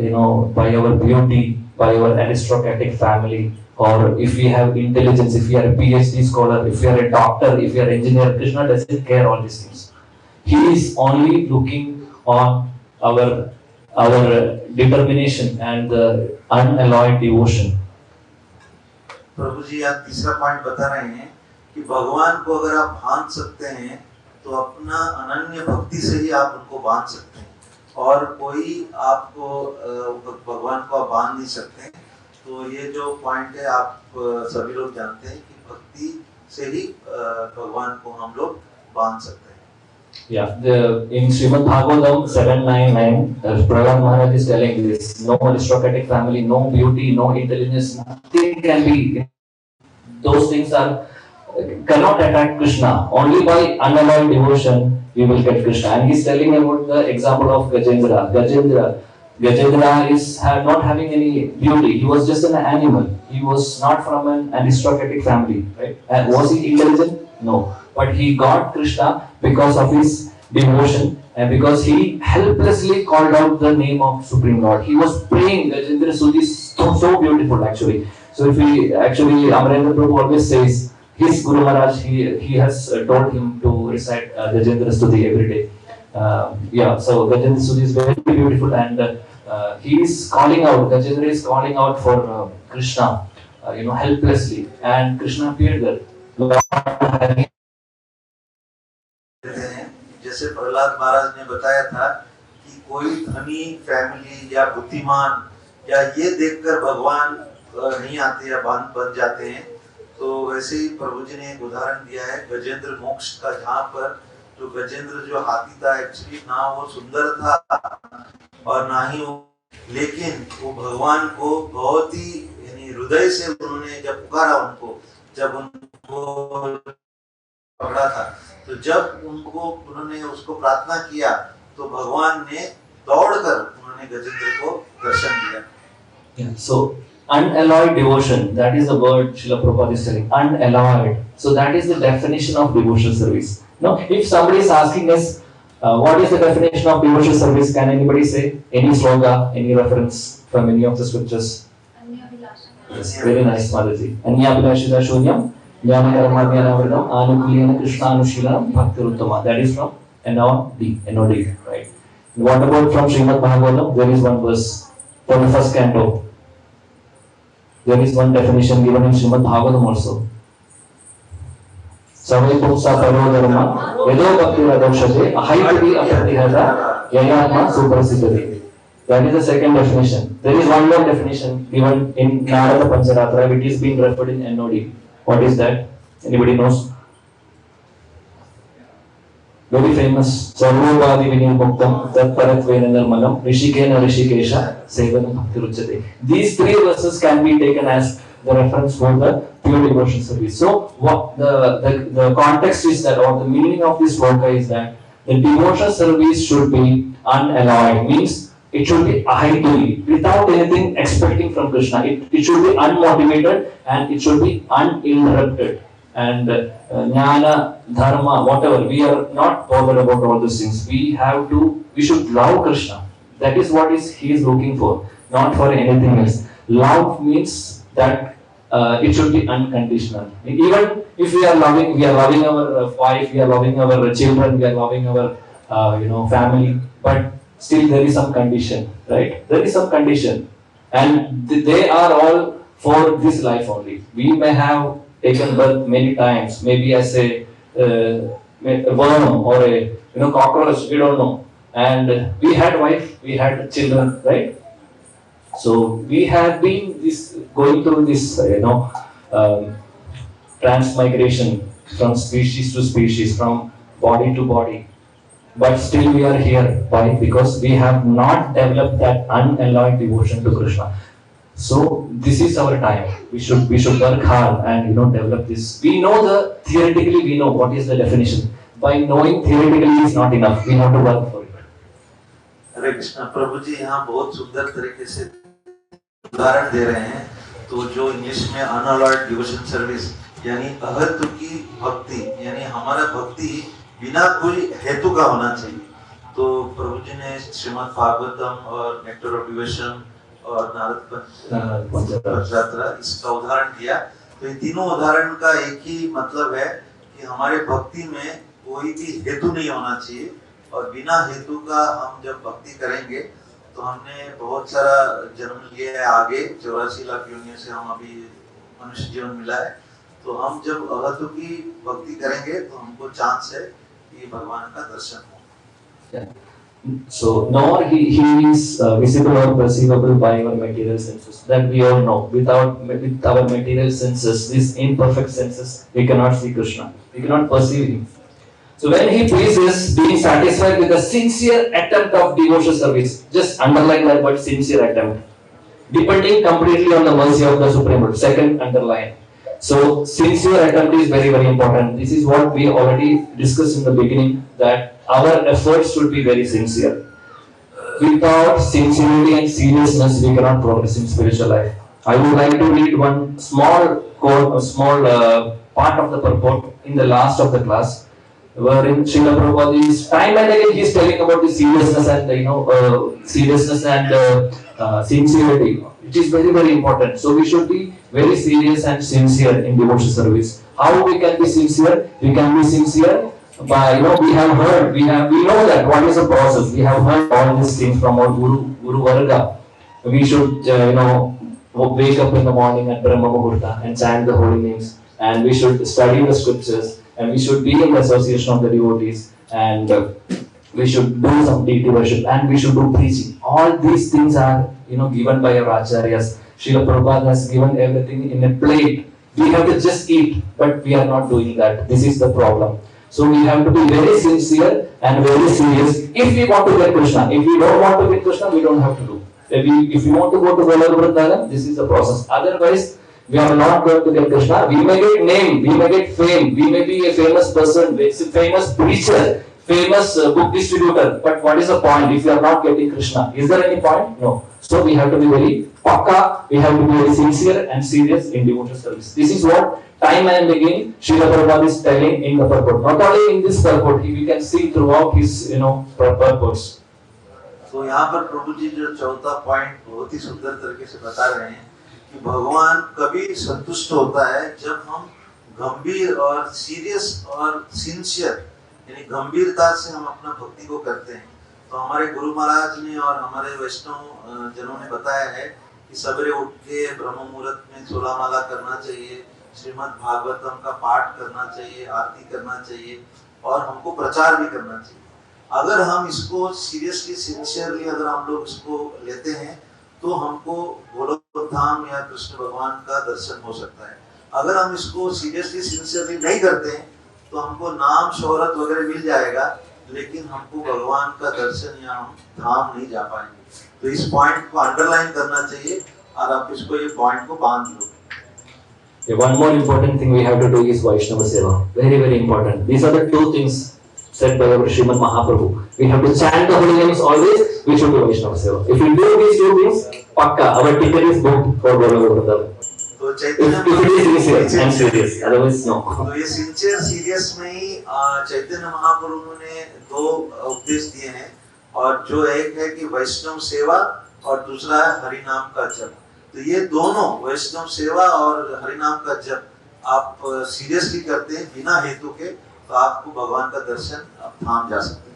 Speaker 1: beauty, by our aristocratic family, or if we have intelligence, if we are a PhD scholar, if we are a doctor, if we are an engineer. Krishna doesn't care all these things. He is only looking on our determination and the unalloyed devotion.
Speaker 3: प्रभु जी यहाँ तीसरा point बता रहे हैं कि भगवान को अगर आप बांध सकते हैं तो अपना अनन्य भक्ति से ही आप उनको बांध सकते हैं, और कोई आपको भगवान को आप बांध नहीं सकते। तो ये जो पॉइंट है आप सभी लोग जानते हैं कि भक्ति से ही भगवान को हम लोग बांध सकते हैं।
Speaker 1: Yeah, in Srimad Bhagavatam 799, Prahlad Maharaj is telling this: no aristocratic family, no beauty, no intelligence, nothing can be. Those things cannot attract Krishna. Only by unalloyed devotion we will get Krishna. And he's telling about the example of Gajendra. Gajendra is not having any beauty. He was just an animal. He was not from an aristocratic family, right? And was he intelligent? No. But he got Krishna because of his devotion and because he helplessly called out the name of Supreme Lord. He was praying. Gajendra Sudhi is so beautiful actually. So if Amarendra Prabhu always says, his Guru Maharaj, he has told him to recite Gajendra Sudhi every day. So Gajendra Sudhi is very beautiful, and he is calling out, Gajendra is calling out for Krishna, helplessly, and Krishna appeared there.
Speaker 3: जैसे प्रहलाद महाराज ने बताया था कि कोई धनी family या बुद्धिमान या ये देखकर भगवान नहीं आते या बन जाते हैं, तो वैसे ही प्रभु जी ने एक उदाहरण दिया है गजेंद्र मोक्ष का, जहाँ पर जो गजेंद्र जो हाथी था एक्चुअली ना वो सुंदर था और ना ही वो, लेकिन वो भगवान को बहुत ही हृदय से उन्होंने जब पुकारा, जब उनको पकड़ा था, तो जब उन्होंने उसको प्रार्थना किया तो भगवान ने दौड़कर उन्होंने गजेंद्र को दर्शन दिया।
Speaker 1: So unalloyed devotion, that is the word Srila Prabhupada is telling. Unalloyed. So that is the definition of devotional service. Now, if somebody is asking us, what is the definition of devotional service? Can anybody say any sloka, any reference from any of the scriptures? Yes, very nice, Mataji. Anyabhilashita shunyam, jnana karma jnanavridam, anukulena krishna anushilanam, bhaktiruttama. That is from NOD, right? What about from Srimad Bhagavatam? There is one verse from the first canto. There is one definition given in Srimad Bhagavatam also. Sarvapalaka Rama Prabhu, Yedo Bhakti Radokshate, Ahaitadi Apratihata, Yayatma Suprasiddhati. That is the second definition. There is one more definition given in Narada Pancharatra, which is being referred in NOD. What is that? Anybody knows? Very famous. Sarvapalaka Vinimuktam Tat Paratvena Nirmalam Rishikena Rishikesha Sevanam Bhakti Ruchate. These three verses can be taken as the reference for the pure devotion service. So, what the context is that, or the meaning of this sloka is that the devotion service should be unalloyed, means it should be ideally, without anything expecting from Krishna. It should be unmotivated and it should be uninterrupted. And jnana, dharma, whatever, we are not bothered about all those things. We should love Krishna. That is what he is looking for, not for anything else. Love means that it should be unconditional. Even if we are loving our wife, we are loving our children, we are loving our family, but still there is some condition, right? There is some condition, and they are all for this life only. We may have taken birth many times, maybe as a worm or a cockroach, we don't know. And we had wife, we had children, right? So we have been going through this, transmigration from species to species, from body to body. But still we are here. Why? Because we have not developed that unalloyed devotion to Krishna. So this is our time. We should work hard and develop this. We know theoretically we know what is the definition. By knowing theoretically is not enough. We have to work for it.
Speaker 3: हरे कृष्णा प्रभु जी यहाँ बहुत सुंदर तरीके से उदाहरण दे रहे हैं। तो जो इंग्लिश में अनअलॉयड डिवोशन सर्विस यानी अहेतु की भक्ति, यानी हमारा भक्ति बिना कोई हेतु का होना चाहिए। तो प्रभु जी ने श्रीमद् भागवतम और नेक्टर ऑफ डिवोशन और नारद पंचरात्र इसका उदाहरण दिया। तो ये तीनों उदाहरण का एक ही मतलब है कि हमारे भक्ति में कोई भी हेतु नहीं होना चाहिए, और बिना हेतु का हम जब भक्ति करेंगे तो हमने बहुत सारा जन्म लिया है, आगे 84 लाख योनियों से हम अभी मनुष्य जीवन मिला है। तो हम जब अहेतु की भक्ति करेंगे तो हमको चांस है कि भगवान का दर्शन हो।
Speaker 1: So, nor he is visible or perceivable by our material senses. That we all know. With our material senses, these imperfect senses, we cannot see Krishna. We cannot perceive him. So when he pleases, being satisfied with a sincere attempt of devotion service, just underline that word, sincere attempt, depending completely on the mercy of the Supreme Lord. Second underline. So sincere attempt is very, very important. This is what we already discussed in the beginning, that our efforts should be very sincere. Without sincerity and seriousness, we cannot progress in spiritual life. I would like to read one small quote, a small part of the purport in the last of the class, wherein Srila Prabhupada is time and again he is telling about the seriousness and sincerity. It is very, very important. So we should be very serious and sincere in devotion service. How we can be sincere? We can be sincere by we have heard, we know that what is the process. We have heard all these things from our Guru Varga. We should wake up in the morning at Brahma Muhurta and chant the holy names, and we should study the scriptures, and we should be in the association of the devotees, and we should do some deity worship, and we should do preaching. All these things are given by our acharyas. Srila Prabhupada has given everything in a plate. We have to just eat, but we are not doing that. This is the problem. So we have to be very sincere and very serious if we want to get Krishna. If we don't want to get Krishna, we don't have to do. If we want to go to Vrindavan, this is the process. Otherwise, we are not going to get Krishna. We may get name, we may get fame, we may be a famous person, a famous preacher, famous book distributor. But what is the point if we are not getting Krishna? Is there any point? No. So we have to be very pakka, we have to be very sincere and serious in devotional service. This is what time and again Srila Prabhupada is telling in the purport. Not only in this purport, we can see throughout his purports.
Speaker 3: तो यहाँ पर प्रभु जी जो चौथा point बहुत ही सुंदर तरीके से बता रहे हैं कि भगवान कभी संतुष्ट होता है जब हम गंभीर और सीरियस और सिंसियर यानी गंभीरता से हम अपना भक्ति को करते हैं। तो हमारे गुरु महाराज ने और हमारे वैष्णव जनों ने बताया है कि सवेरे उठ के ब्रह्म मुहूर्त में 16 माला करना चाहिए, श्रीमद् भागवतम का पाठ करना चाहिए, आरती करना चाहिए और हमको प्रचार भी करना चाहिए। अगर हम इसको सीरियसली सिंसियरली अगर हम लोग इसको लेते हैं तो हमको गोलोक धाम या कृष्ण भगवान का दर्शन हो सकता है। अगर हम इसको सीरियसली सिंसियरली नहीं करते हैं तो हमको नाम शोहरत वगैरह मिल जाएगा, लेकिन हमको भगवान का दर्शन या हम धाम नहीं जा पाएंगे। तो इस पॉइंट को अंडरलाइन करना चाहिए और आप इसको ये पॉइंट को बांध लो।
Speaker 1: Yeah, one more important thing we have to do is Vaishnava Seva. Very, very important. These are the two things said by our Srimad Mahaprabhu. We have to chant the holy names always. We should do Vaishnava Seva. If we do these two things, pakka, our ticket is booked for Goloka Vrindavan.
Speaker 3: तो
Speaker 1: If it is sincere and serious, otherwise no.
Speaker 3: तो ये sincere serious में ही चैतन्य महाप्रभु ने दो उपदेश दिए हैं, और जो एक है कि वैष्णव सेवा और दूसरा है हरि नाम का जप। तो ये दोनों वैष्णव सेवा और हरिनाम का जप आप सीरियसली करते हैं बिना हेतु के, तो आपको भगवान का दर्शन आप धाम जा सकते हैं।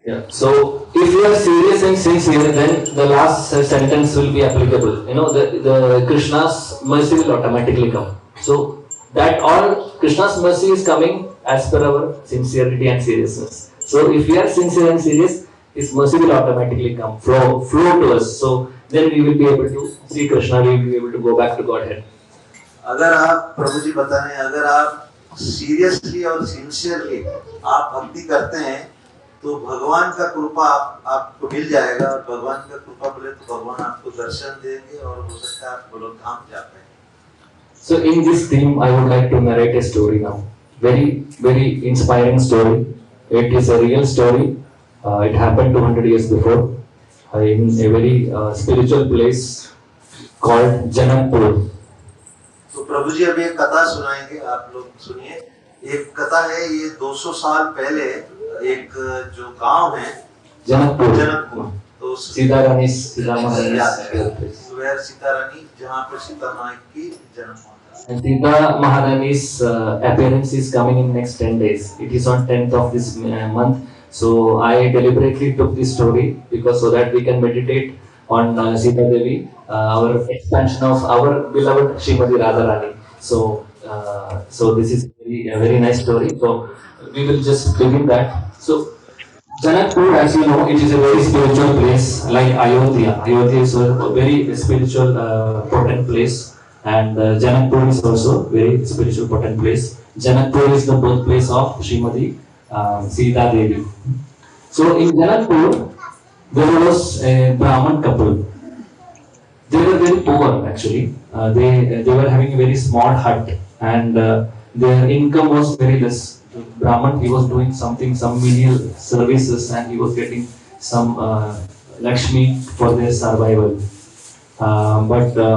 Speaker 1: Yeah. So if you are serious and sincere, then the last sentence will be applicable. You know, the Krishna's mercy will automatically come. So that all Krishna's mercy is coming as per our sincerity and seriousness. So if we are sincere and serious, His mercy will automatically come, flow to us. So then we will be able to see Krishna. We will be able to go back to Godhead.
Speaker 3: अगर आप प्रभु जी बता रहे हैं, अगर आप seriously और sincerely आप भक्ति करते हैं तो भगवान का कृपा आपको मिल जाएगा, और भगवान का कृपा मिले तो भगवान आपको दर्शन देंगे और हो सकता है आप गोलोक धाम जा पाएंगे।
Speaker 1: So in this theme, I would like to narrate a story now. Very, very inspiring story. It is a real story. It happened 200 years before in a very spiritual place called Janakpur.
Speaker 3: तो प्रभु जी अभी एक कथा सुनाएंगे, आप लोग सुनिए। एक कथा है, ये 200 साल पहले एक जो गांव है जनकपुर, तो
Speaker 1: सीता महारानी,
Speaker 3: where सीता रानी, जहाँ पर सीता माँ की जन्म हुआ था।
Speaker 1: And Sita Maharani's appearance is coming in next 10 days. It is on 10th of this month. So I deliberately took this story because so that we can meditate on Sita Devi, our expansion of our beloved Srimati Radharani. So this is a very nice story. So we will just begin that. So Janakpur, as you know, it is a very spiritual place like Ayodhya. Ayodhya is a very spiritual potent place, and Janakpur is also very spiritual potent place. Janakpur is the birthplace of Srimati Sita Devi. So in Janakpur, there was a Brahman couple. They were very poor actually. They were having a very small hut, and their income was very less. The Brahman, he was doing some menial services, and he was getting some Lakshmi for their survival. But they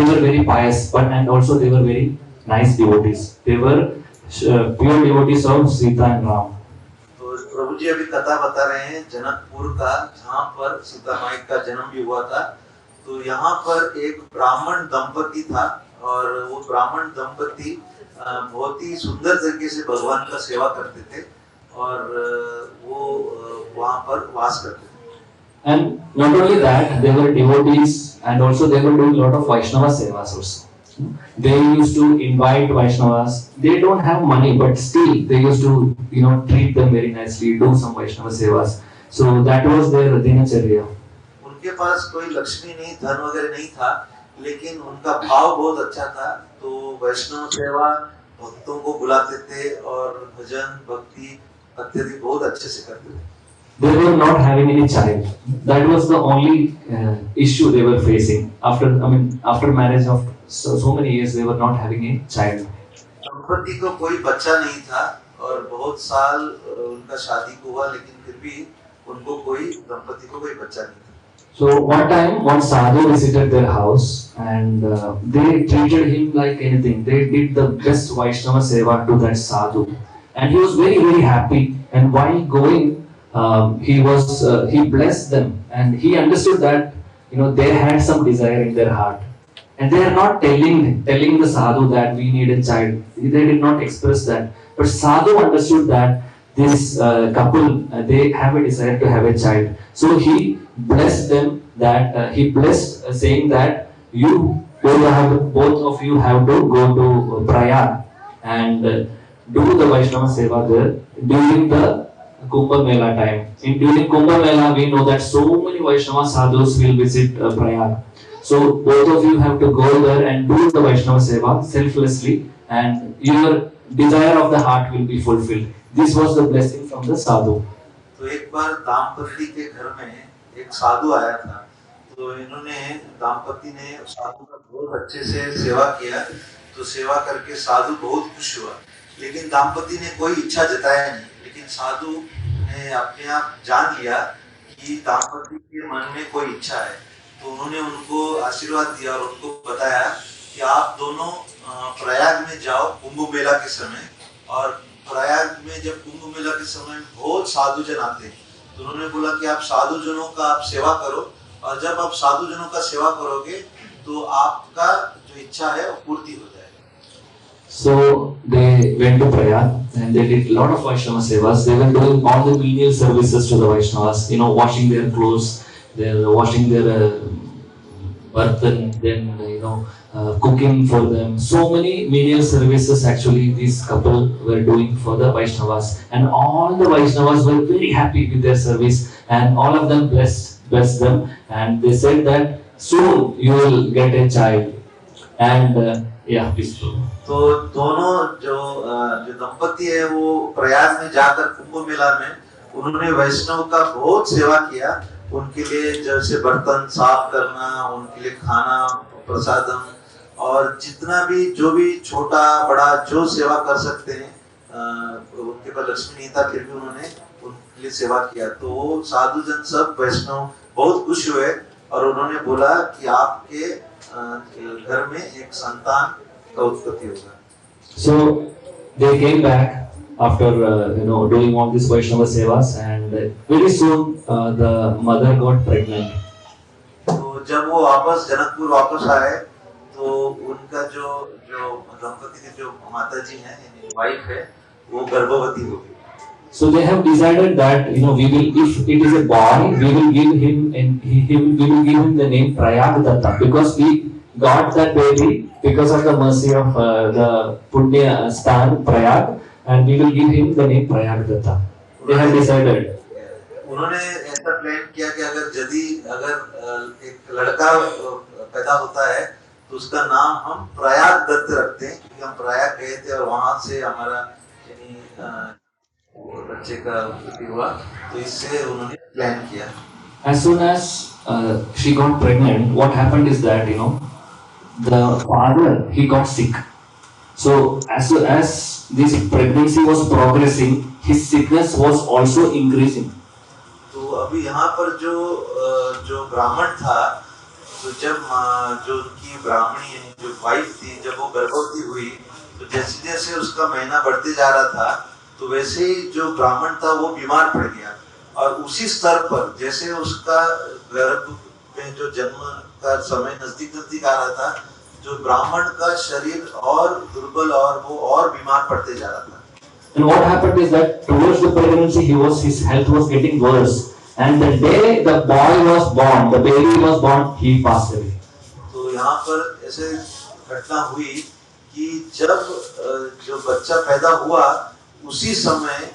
Speaker 1: were very pious, and also they were very nice devotees. They were pure devotees of Sita and Ram.
Speaker 3: तो प्रभु जी अभी कथा बता रहे हैं जनकपुर का, जहाँ पर सीता माई का जन्म भी हुआ था। तो यहाँ पर एक ब्राह्मण दंपति था, और वो ब्राह्मण दंपति बहुत ही सुंदर तरीके से भगवान का सेवा करते थे, और वो वहाँ पर वास करते थे।
Speaker 1: And not only that, they were devotees, and also they were doing a lot of Vaishnava sevas also. They used to invite Vaishnavas. They don't have money, but still they used to, treat them very nicely, do some Vaishnava sevas. So that was their dinacharya.
Speaker 3: उनके पास कोई लक्ष्मी नहीं, धन वगैरह नहीं था, लेकिन उनका भाव बहुत अच्छा था। तो वैष्णव सेवा, भक्तों को बुलाते थे और भजन भक्ति अत्यधिक बहुत अच्छे से करते थे।
Speaker 1: They were not having any child. That was the only issue they were facing. After marriage of so many years, they were not having a child.
Speaker 3: दंपति को कोई बच्चा नहीं था, और बहुत साल उनका शादी को हुआ, लेकिन फिर भी उनको दंपति को कोई बच्चा नहीं था।
Speaker 1: So one sadhu visited their house, and they treated him like anything. They did the best Vaishnava seva to that sadhu, and he was very, very happy. And while going, he blessed them, and he understood that they had some desire in their heart, and they are not telling the sadhu that we need a child. They did not express that, but sadhu understood that this couple they have a desire to have a child. So he blessed them, that he blessed saying that both of you have to go to Prayag and do the Vaishnava Seva there during the Kumbh Mela time. During Kumbh Mela, we know that so many Vaishnava sadhus will visit Prayag. So both of you have to go there and do the Vaishnava Seva selflessly, and your desire of the heart will be fulfilled. This was the blessing from the sadhu.
Speaker 3: तो एक बार दाम्पति के घर में एक साधु आया था, तो इन्होंने दाम्पति ने साधु का बहुत अच्छे से सेवा किया। तो सेवा करके साधु बहुत खुश हुआ, लेकिन दाम्पति ने कोई इच्छा जताया नहीं। लेकिन साधु ने अपने आप जान लिया कि दाम्पति के मन में कोई इच्छा है, तो उन्होंने उनको आशीर्वाद दिया और उनको बताया कि आप दोनों प्रयाग में जाओ कुंभ मेला के समय। और प्रयाग में जब कुंभ मेला के समय बहुत साधु जन आते हैं, तो उन्होंने बोला कि आप साधु जनों का आप सेवा करो, और जब आप साधु जनों का सेवा करोगे तो आपका जो इच्छा है वो पूर्ति हो जाएगी।
Speaker 1: So they went to Prayag and they did a lot of Vaishnava sevas. They were doing all the menial services to the Vaishnavas, washing their clothes, they're washing their burden, then cooking for them. So many menial services actually this couple were doing for the Vaishnavas, and all the Vaishnavas were very happy with their service, and all of them blessed them, and they said that soon you will get a child. And yeah, please.
Speaker 3: तो दोनों जो दंपति है वो प्रयाग में जाकर कुंभ मेला में उन्होंने वैष्णव का बहुत सेवा किया। उनके लिए जैसे बर्तन साफ करना, उनके लिए खाना प्रसादम, और जितना भी जो भी छोटा बड़ा जो सेवा कर सकते हैं, उनके पास लक्ष्मी नहीं था फिर भी उन्होंने उनके लिए सेवा किया। तो वो साधु जन सब वैष्णव बहुत खुश हुए और उन्होंने बोला कि आपके घर में एक संतान का उत्पत्ति होगा।
Speaker 1: So they came back after doing all these Vaishnava sevas, and very soon the mother got pregnant.
Speaker 3: तो जब वो वापस जनकपुर वापस आए तो उनका जो दंपति की जो माता जी हैं, वाइफ है, वो गर्भवती हो गई।
Speaker 1: So they have decided that we will, if it is a boy, we will give him we will give him the name Prayagdatta, because we got that baby because of the mercy of the Punya Stan Prayag, and we will give him the name Prayagdatta. They have decided.
Speaker 3: उन्होंने ऐसा plan किया कि अगर एक लड़का पैदा होता है तो उसका नाम हम प्रयाग दत्त रखते हैं, क्योंकि हम प्रयाग गए थे और वहां से हमारा बच्चे का उत्पत्ति हुआ। तो इससे उन्होंने प्लान किया।
Speaker 1: As soon as she got pregnant, what happened is that the father, he got sick. So as this pregnancy was progressing, his sickness was also increasing.
Speaker 3: तो अभी यहाँ पर जो ब्राह्मण था, तो जब जो उनकी ब्राह्मणी जो वाइफ थी, जब वो गर्भवती हुई, तो जैसे जैसे उसका महीना बढ़ते जा रहा था, तो वैसे ही जो ब्राह्मण था वो बीमार पड़ गया। और उसी स्तर पर जैसे उसका गर्भ में जो जन्म का समय नजदीक आ रहा था, जो ब्राह्मण का शरीर और दुर्बल और वो और बीमार पड़ते जा रहा था।
Speaker 1: And what happened is that towards the pregnancy, his health was getting worse. And the day the boy was born, the baby was born, he passed away.
Speaker 3: तो यहाँ पर ऐसे घटना हुई कि जब जो बच्चा पैदा हुआ, उसी समय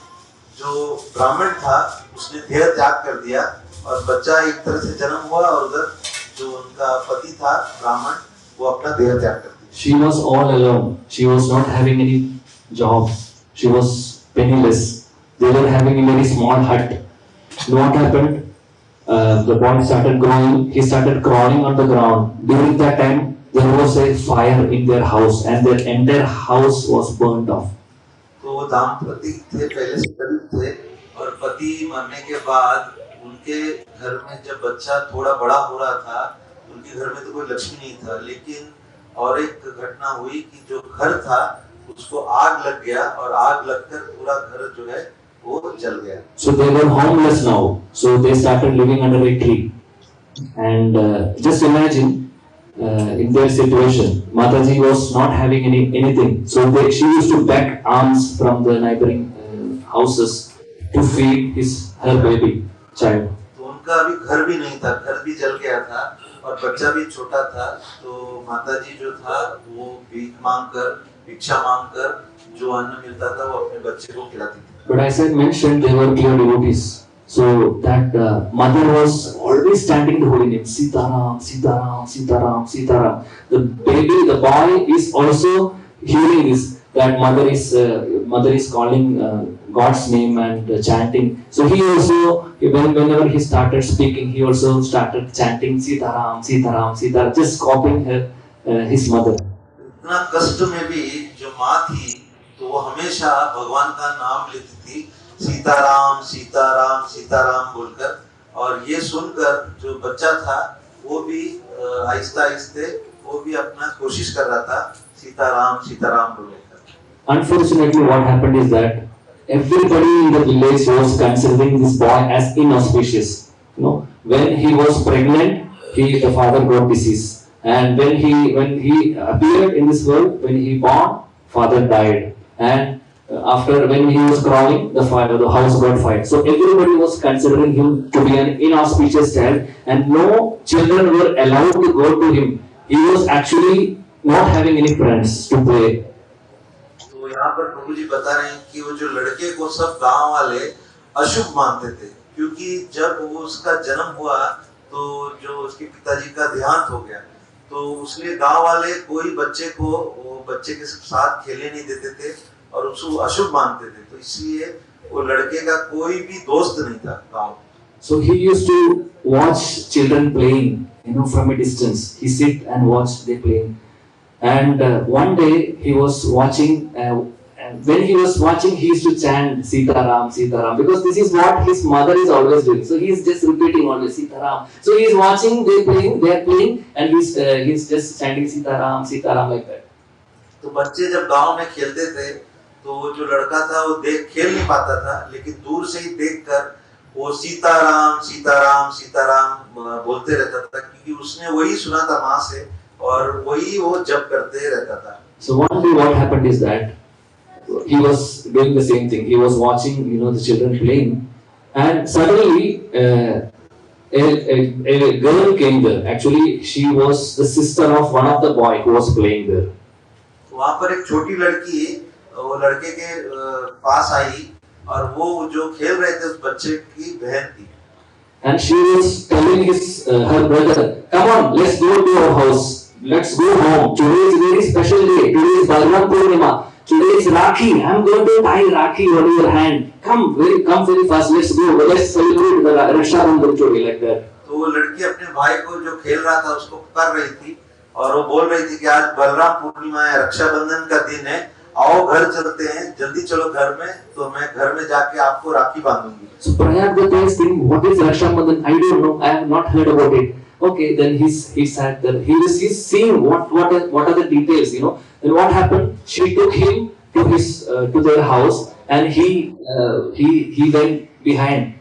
Speaker 3: जो ब्राह्मण था उसने देह त्याग कर दिया, और बच्चा एक तरह से जन्म हुआ, और उधर जो उनका पति था ब्राह्मण, वो अपना देह त्याग कर दिया।
Speaker 1: She was all alone. She was not having any job. She was penniless. They were having a very small hut. And what happened? The boy started growing. He started crawling on the ground. During that time, there was a fire in their house, and their entire house was burnt off.
Speaker 3: तो वो दाम्पत्य थे, पहले से करीब थे, और पति मरने के बाद उनके घर में जब बच्चा थोड़ा बड़ा हो रहा था, उनके घर में तो कोई लक्ष्मी नहीं था, लेकिन और एक घटना हुई कि जो घर था उसको आग लग गया, और आग लगकर पूरा घर जो है वो जल गया।
Speaker 1: So they were homeless now. So they started living under a tree. And just imagine in their situation, Mataji was not having anything. So she used to beg alms from the neighboring houses to feed her baby child.
Speaker 3: तो उनका अभी घर भी नहीं था, घर भी जल गया था, और बच्चा भी छोटा था। तो माताजी जो था वो भिक्षा मांगकर जो अन्न मिलता था वो अपने बच्चे को खिलाती थी।
Speaker 1: But as I mentioned, they were pure devotees. So that mother was always chanting the holy name, Sitaram, Sitaram, Sitaram, Sitaram. The baby, the boy is also hearing this. That mother is calling God's name and chanting. So he also, whenever he started speaking, he also started chanting Sitaram, Sitaram, Sitaram, just copying his mother.
Speaker 3: इतना कष्ट में भी जो माँ थी तो वो हमेशा भगवान का नाम लेती थी, सीताराम सीताराम सीताराम बोलकर। और ये सुनकर जो बच्चा था वो भी आहिस्ते आहिस्ते वो भी अपना कोशिश कर रहा था सीताराम सीताराम बोलकर।
Speaker 1: Unfortunately, what happened is that everybody in the village was considering this boy as inauspicious. You know, when he was pregnant, the father got disease, and when he appeared in this world, when he born, father died, and after when he was crawling, the house got fire. So everybody was considering him to be an inauspicious child, and no children were allowed to go to him. He was actually not having any friends to play.
Speaker 3: तो यहाँ पर प्रभु जी बता रहे हैं कि वो जो लड़के को सब गांव वाले अशुभ मानते थे, क्योंकि जब वो उसका जन्म हुआ तो जो उसके पिताजी का देहांत हो गया, तो उसलिए गांव वाले कोई बच्चे को वो बच्चे के साथ खेलने नहीं देते थे और उसको अशुभ मानते थे। तो इसलिए वो लड़के का कोई भी दोस्त नहीं था गांव।
Speaker 1: So he used to watch children playing, from a distance. He sit and watch they playing. And one day he was watching. And when he was watching, he used to chant Sitaram, Sitaram, because this is what his mother is always doing. So he is just repeating always Sitaram. So he is watching they are playing, and he's just chanting Sitaram, Sitaram like that.
Speaker 3: तो बच्चे जब गांव में खेलते थे तो वो जो लड़का था वो खेल नहीं पाता था, लेकिन दूर से ही देखकर वो सीताराम सीताराम सीताराम बोलते रहता था, क्योंकि उसने वही सुना था माँ से और वही वो जप करते रहता था।
Speaker 1: So one day what happened is that he was doing the same thing. He was watching, the children playing, and suddenly a girl came there. Actually, she was the sister of one of the boy who was playing there.
Speaker 3: वहाँ पर एक छोटी लड़की वो लड़के के पास आई और वो जो खेल रहे थे उस बच्चे की बहन थी।
Speaker 1: And she was telling her brother, "Come on, let's go to our house. Let's go home. Today is a very special day. Today is Balram Purnima. Today is Rakhi. I'm going to tie Rakhi on your hand. Come very fast. Let's go. Let's celebrate the Raksha Bandhan today like that."
Speaker 3: तो वो लड़की अपने भाई को जो खेल रहा था उसको पुकार रही थी और वो बोल रही थी कि आज बलराम पूर्णिमा है, रक्षाबंधन का दिन है, आओ घर चलते हैं, जल्दी चलो घर में, तो मैं घर में जाके आपको राखी बांधूंगी।
Speaker 1: So Prayag the guy is thinking, what is Raksha Bandhan? I don't know. I have not heard about it. Okay, then he sat there. He's seeing what are the details, Then what happened? She took him to their house, and he went behind,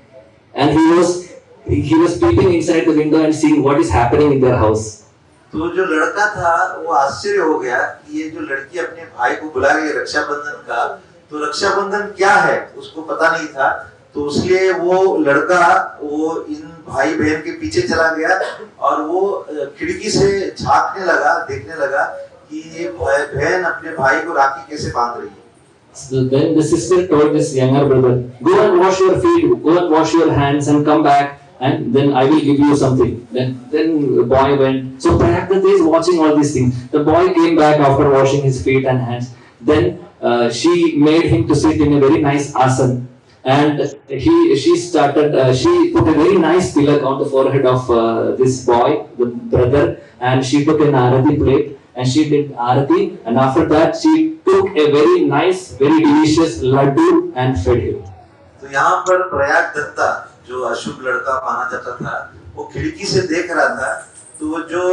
Speaker 1: and he was peeping inside the window and seeing what is happening in their house.
Speaker 3: तो जो लड़का था वो आश्चर्य हो गया कि ये जो लड़की अपने भाई को बुला रही है रक्षाबंधन का, तो रक्षाबंधन क्या है उसको पता नहीं था। तो इसलिए वो लड़का वो इन भाई बहन के पीछे चला गया और वो खिड़की से झांकने लगा, देखने लगा कि ये बहन अपने भाई को राखी कैसे बांध रही है।
Speaker 1: So then the sister told this younger brother, "Go and wash your feet, go and wash your hands, and come back, and then I will give you something." Then the boy went. So Prayag is watching all these things. The boy came back after washing his feet and hands. Then she made him to sit in a very nice asan, and she put a very nice tilak on the forehead of this boy, the brother, and she took an arati plate. And she did arati, and after that she took a very nice, very delicious laddu and fed him.
Speaker 3: तो यहाँ पर प्रयाग दत्ता जो अशुभ लड़का माना जाता था वो खिड़की से देख रहा था। तो वो जो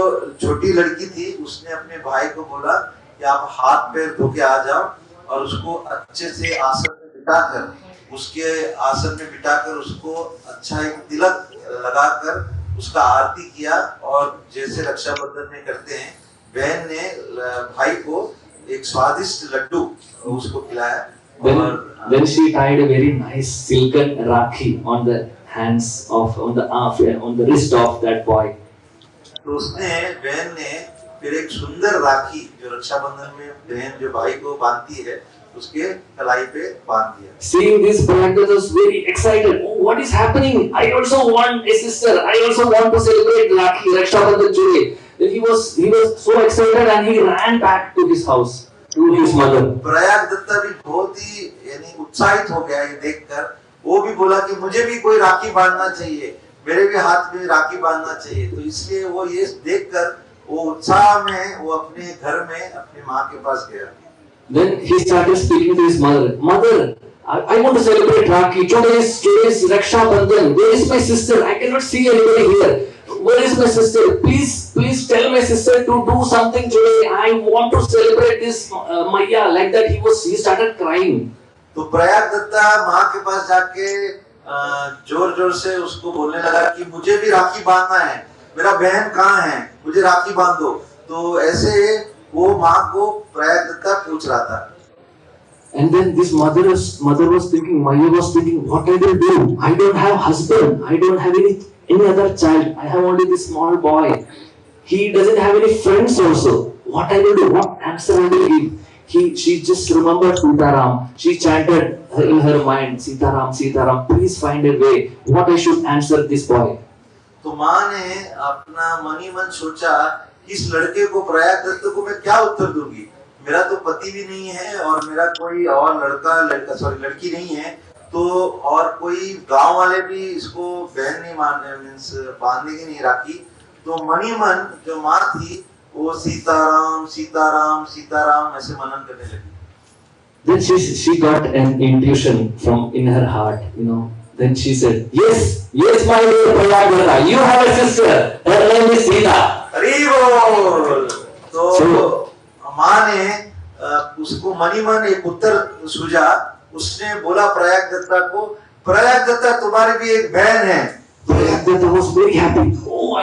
Speaker 3: छोटी लड़की थी उसने अपने भाई को बोला कि आप हाथ पैर धो के आ जाओ और उसको अच्छे से आसन में बिठाकर उसको अच्छा एक तिलक लगाकर उसका आरती किया और जैसे रक्षाबंधन में करते हैं बहन ने भाई को एक स्वादिष्ट लड्डू उसको खिलाया।
Speaker 1: Then she tied a very nice silken rakhi on the wrist of that boy.
Speaker 3: तो उसने बहन ने फिर एक सुंदर राखी जो रक्षाबंधन में बहन जो भाई को बांधती है उसके कलाई पे बांध दिया।
Speaker 1: Seeing this, Prayagraj was very excited. Oh, what is happening? I also want a sister. I also want to celebrate Raksha Bandhan today. Then he was so excited and he ran back to his house, to his mother.
Speaker 3: Prayag Dutta भी बहुत ही यानी उत्साहित हो गया ये देखकर। वो भी बोला कि मुझे भी कोई राखी बांधना चाहिए, मेरे भी हाथ में राखी बांधना चाहिए। तो इसलिए वो ये देखकर वो उत्साह में वो अपने घर में अपनी माँ के पास गया।
Speaker 1: Then he started speaking to his mother. Mother, I want to celebrate Rakhi. Today is Raksha Bandhan. Where is my sister? I cannot see anybody here. Where is my sister? Please tell my sister to do something today. I want to celebrate this Maya. Like that he started crying.
Speaker 3: तो प्रयाग दत्ता माँ के पास जाके जोर जोर से उसको बोलने लगा कि मुझे भी राखी बांधना है, मेरा बहन कहाँ है, मुझे राखी बांध दो। तो ऐसे वो माँ को प्रयाग दत्ता पूछ रहा था।
Speaker 1: And then this mother was thinking, Maya was thinking, what I will do? I don't have husband. I don't have any other child. I have only this small boy. He doesn't have any friends also. What I will do? What answer I will give? She just remembered Sitaram. She chanted in her mind, Sitaram, Sitaram, please find a way. What I should answer this boy?
Speaker 3: तो माँ ने अपना मन ही मन सोचा इस लड़के को प्रयाग दत्त को मैं क्या उत्तर दूंगी। मेरा तो पति भी नहीं है और मेरा कोई और लड़की नहीं है, तो और कोई गांव वाले भी इसको बहन नहीं मानने मीन्स बांधने की नहीं राखी। तो मन ही मन जो माँ थी वो सीताराम सीताराम सीताराम ऐसे मनन करने लगी।
Speaker 1: Then she got an intuition from in her heart, Then she said, yes, my dear Prayagraj, you have a sister. Her name is Sita.
Speaker 3: Hari बोल। तो माँ ने उसको मनी मन एक उत्तर सूझा। उसने बोला प्रयाग दत्ता को, प्रयाग दत्ता तुम्हारी भी एक बहन है।
Speaker 1: Prayag Datta was very happy. Oh,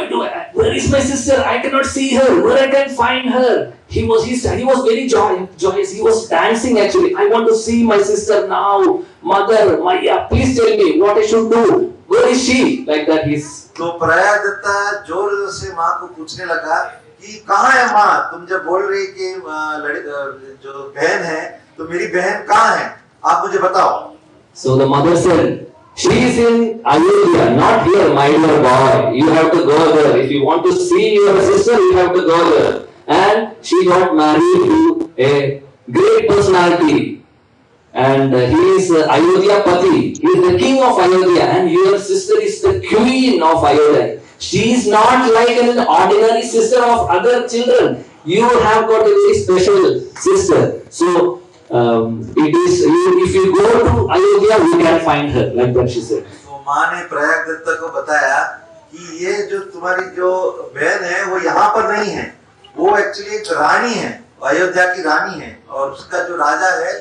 Speaker 1: where is my sister? I cannot see her. Where I can find her? He was very joyous. He was dancing actually. I want to see my sister now. Mother, Maya, please tell me what I should do. Where is she? Like that he's.
Speaker 3: तो प्रयाग दत्ता जोर से माँ को पूछने लगा कि कहाँ है माँ? तुम जब बोल रही कि जो बहन है, तो मेरी बहन कहाँ है? आप मुझे बताओ।
Speaker 1: So the mother said, she is in Ayodhya, not here, my dear boy. You have to go there. If you want to see your sister, you have to go there. And she got married to a great personality. And he is Ayodhya Pati. He is the king of Ayodhya. And your sister is the queen of Ayodhya. She is not like an ordinary sister of other children. You have got a very special sister. So, if you go to Ayodhya, we can find her, like that she said.
Speaker 3: तो माँ ने प्रयाग दत्ता को बताया कि ये जो तुम्हारी जो बहन है वो यहाँ पर नहीं है, वो एक्चुअली एक रानी है, अयोध्या की रानी है, और उसका जो राजा है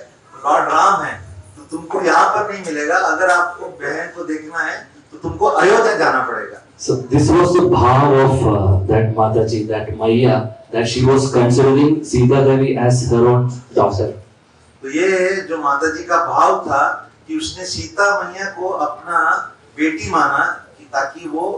Speaker 3: लॉर्ड राम है। तो तुमको यहाँ पर नहीं मिलेगा। अगर आपको बहन को देखना है तो तुमको अयोध्या जाना पड़ेगा।
Speaker 1: So this was the bhav of that Mataji, that Maya, that she was considering Sita Devi as her own daughter.
Speaker 3: तो ये जो माता जी का भाव था कि उसने सीता मैया को अपना बेटी माना कि ताकि वो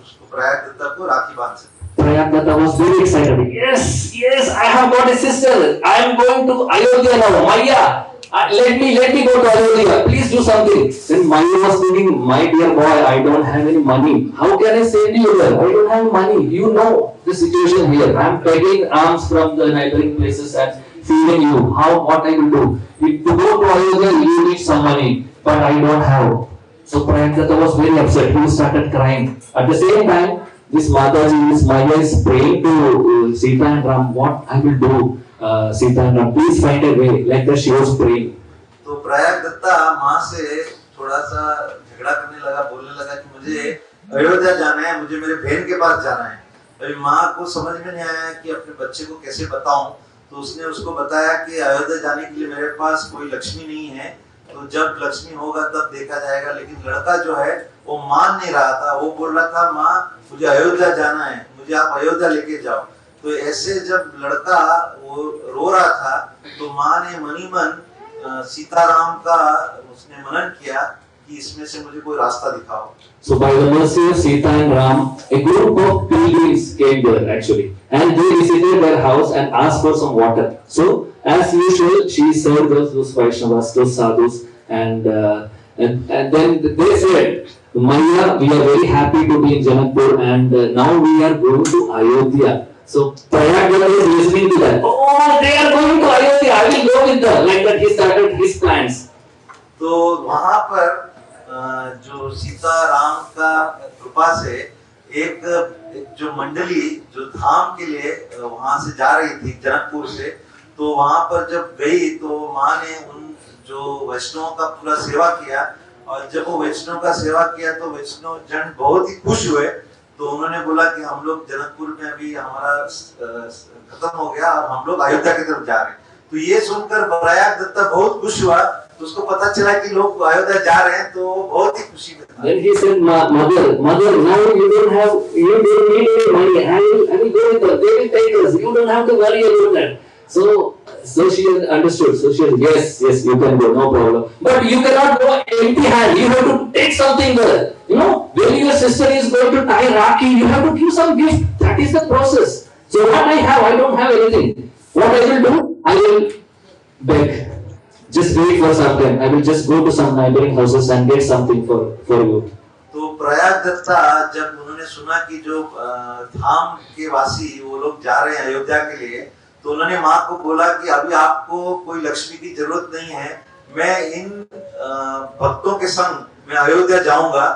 Speaker 3: उसको प्रयाग दत्ता को राखी बांध सके।
Speaker 1: Prayag Datta was very excited. Yes, I have got a sister. I am going to Ayodhya now. Maya, let me go to Ayodhya. Please do something. Then Maya was thinking, my dear boy, I don't have any money. How can I send you there? I don't have money. You know the situation here. I am begging alms from the neighboring places and feeding you. What I will do? If to go to Ayodhya, you need some money, but I don't have. So Prayag Datta was very upset. He started crying. At the same time, this Mataji, this Maya is praying to Sita and Ram. What I will do, Sita and Ram? Please find a way. Like that, she was praying.
Speaker 3: तो प्रयाग दत्ता माँ से थोड़ा सा झगड़ा करने लगा, बोलने लगा कि मुझे अयोध्या जाना है, मुझे मेरे बहन के पास जाना है। अभी माँ को समझ में नहीं आया कि अपने बच्चे को कैसे बताऊं। तो उसने उसको बताया कि अयोध्या जाने के लिए मेरे पास कोई लक्ष्मी नहीं है, तो जब लक्ष्मी होगा तब देखा जाएगा। लेकिन लड़का जो है वो मान नहीं रहा था। वो बोल रहा था, माँ मुझे अयोध्या जाना है, मुझे आप अयोध्या लेके जाओ। तो ऐसे जब लड़का वो रो रहा था तो माँ ने मनी मन सीताराम का उसने मनन किया कि इसमें से मुझे कोई रास्ता दिखाओ।
Speaker 1: So by the mercy of Sita and Ram, a group of pilgrims came there actually, and they visited their house and asked for some water. So as usual, she served those Vaishnavas, those sadhus, and then they said, Maya, we are very happy to be in Janakpur, and now we are going to Ayodhya. So Prayagdata is listening to that. Oh, they are going to Ayodhya. I will go with them. Like that, he started his plans.
Speaker 3: तो वहाँ पर जो सीता राम का कृपा से एक जो मंडली जो धाम के लिए वहाँ से जा रही थी जनकपुर से, तो वहाँ पर जब गई तो माँ ने उन जो वैष्णव का पूरा सेवा किया, और जब वो वैष्णव का सेवा किया तो वैष्णव जन बहुत ही खुश हुए। तो उन्होंने बोला कि हम लोग जनकपुर में अभी हमारा खत्म हो गया और हम लोग अयोध्या की तरफ जा रहे हैं। तो ये सुनकर प्रयाग दत्ता बहुत खुश हुआ। तो उसको पता चला कि लोग अयोध्या जा रहे हैं, तो बहुत ही खुशी में था।
Speaker 1: Then he said, mother, now you don't need any money. I will go with them. They will take us. You don't have to worry about that. So she understood. So she said, yes, you can go, no problem. But you cannot go empty hand. You have to take something there. When your sister is going to tie Rakhi, you have to give some gift. That is the process. So what I have, I don't have anything. What I will do, I will beg. Just wait for some time. I will just go to some neighboring houses and get something for you.
Speaker 3: तो प्रयाग दत्ता जब उन्होंने सुना कि जो धाम के वासी वो लोग जा रहे हैं अयोध्या के लिए, तो उन्होंने माँ को बोला कि अभी आपको कोई लक्ष्मी की जरूरत नहीं है, मैं इन भक्तों के संग मैं अयोध्या जाऊंगा।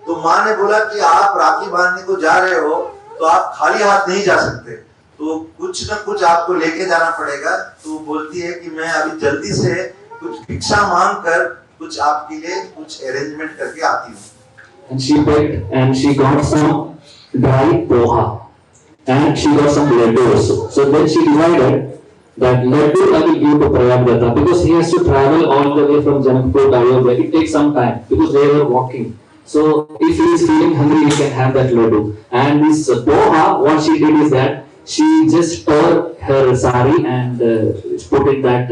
Speaker 3: तो माँ ने बोला कि आप राखी बांधने को जा रहे हो तो आप खाली हाथ नहीं जा सकते, तो कुछ न कुछ आपको लेके जाना पड़ेगा। तो बोलती है कि मैं अभी जल्दी से कुछ भिक्षा मांग कर कुछ आपके लिए कुछ अरेंजमेंट करके आती हूँ।
Speaker 1: And she begged and she got some dry poha and she got some laddu also. So then she decided that laddu I will give to Prayagdata because he has to travel all the way from Janakpur to Ayodhya. It takes some time because they were walking. So if he is feeling hungry, he can have that laddu. And this poha, what she did is that she just tore her sari and put in that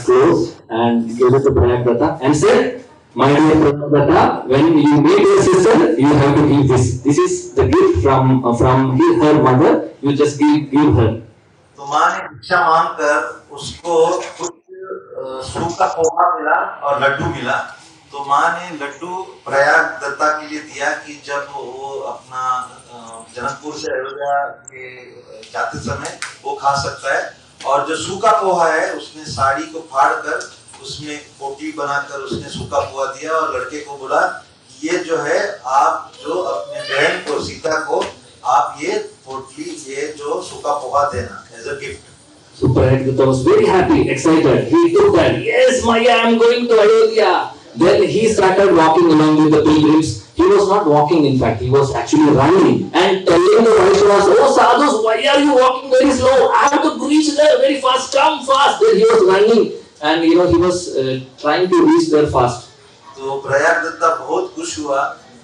Speaker 1: clothes and gave it to Prayagdata and said, my dear Prayagdata, when you meet your sister, you have to give this. This is the gift from her mother. You just give her.
Speaker 3: तो माँ ने भिक्षा मांग कर उसको कुछ सूखा पोहा मिला और लड्डू मिला। तो माँ ने लड्डू प्रयाग दत्ता के लिए दिया कि जब वो अपना जनकपुर से अयोध्या के जाते समय वो खा सकता है। और जो सूखा पोहा है उसने साड़ी को फाड़ कर उसमें पोटली बनाकर उसने सूखा पोहा दिया और लड़के को बोला ये जो है आप जो अपने बहन को सीता को आप ये पोटली ये जो सूखा पोहा देना as a gift.
Speaker 1: So Prayagdata was very happy, excited. He took that. Yes, Maya, I am going to Ayodhya. Then he started walking along with the pilgrims. He was not walking, in fact, he was actually running and telling the Vaishnavas, oh sadhus, why are you walking very slow? I have to reach there very fast, come fast. Then he was running and he was trying to reach there fast.
Speaker 3: तो प्रयाग दत्ता बहुत खुश हुआ।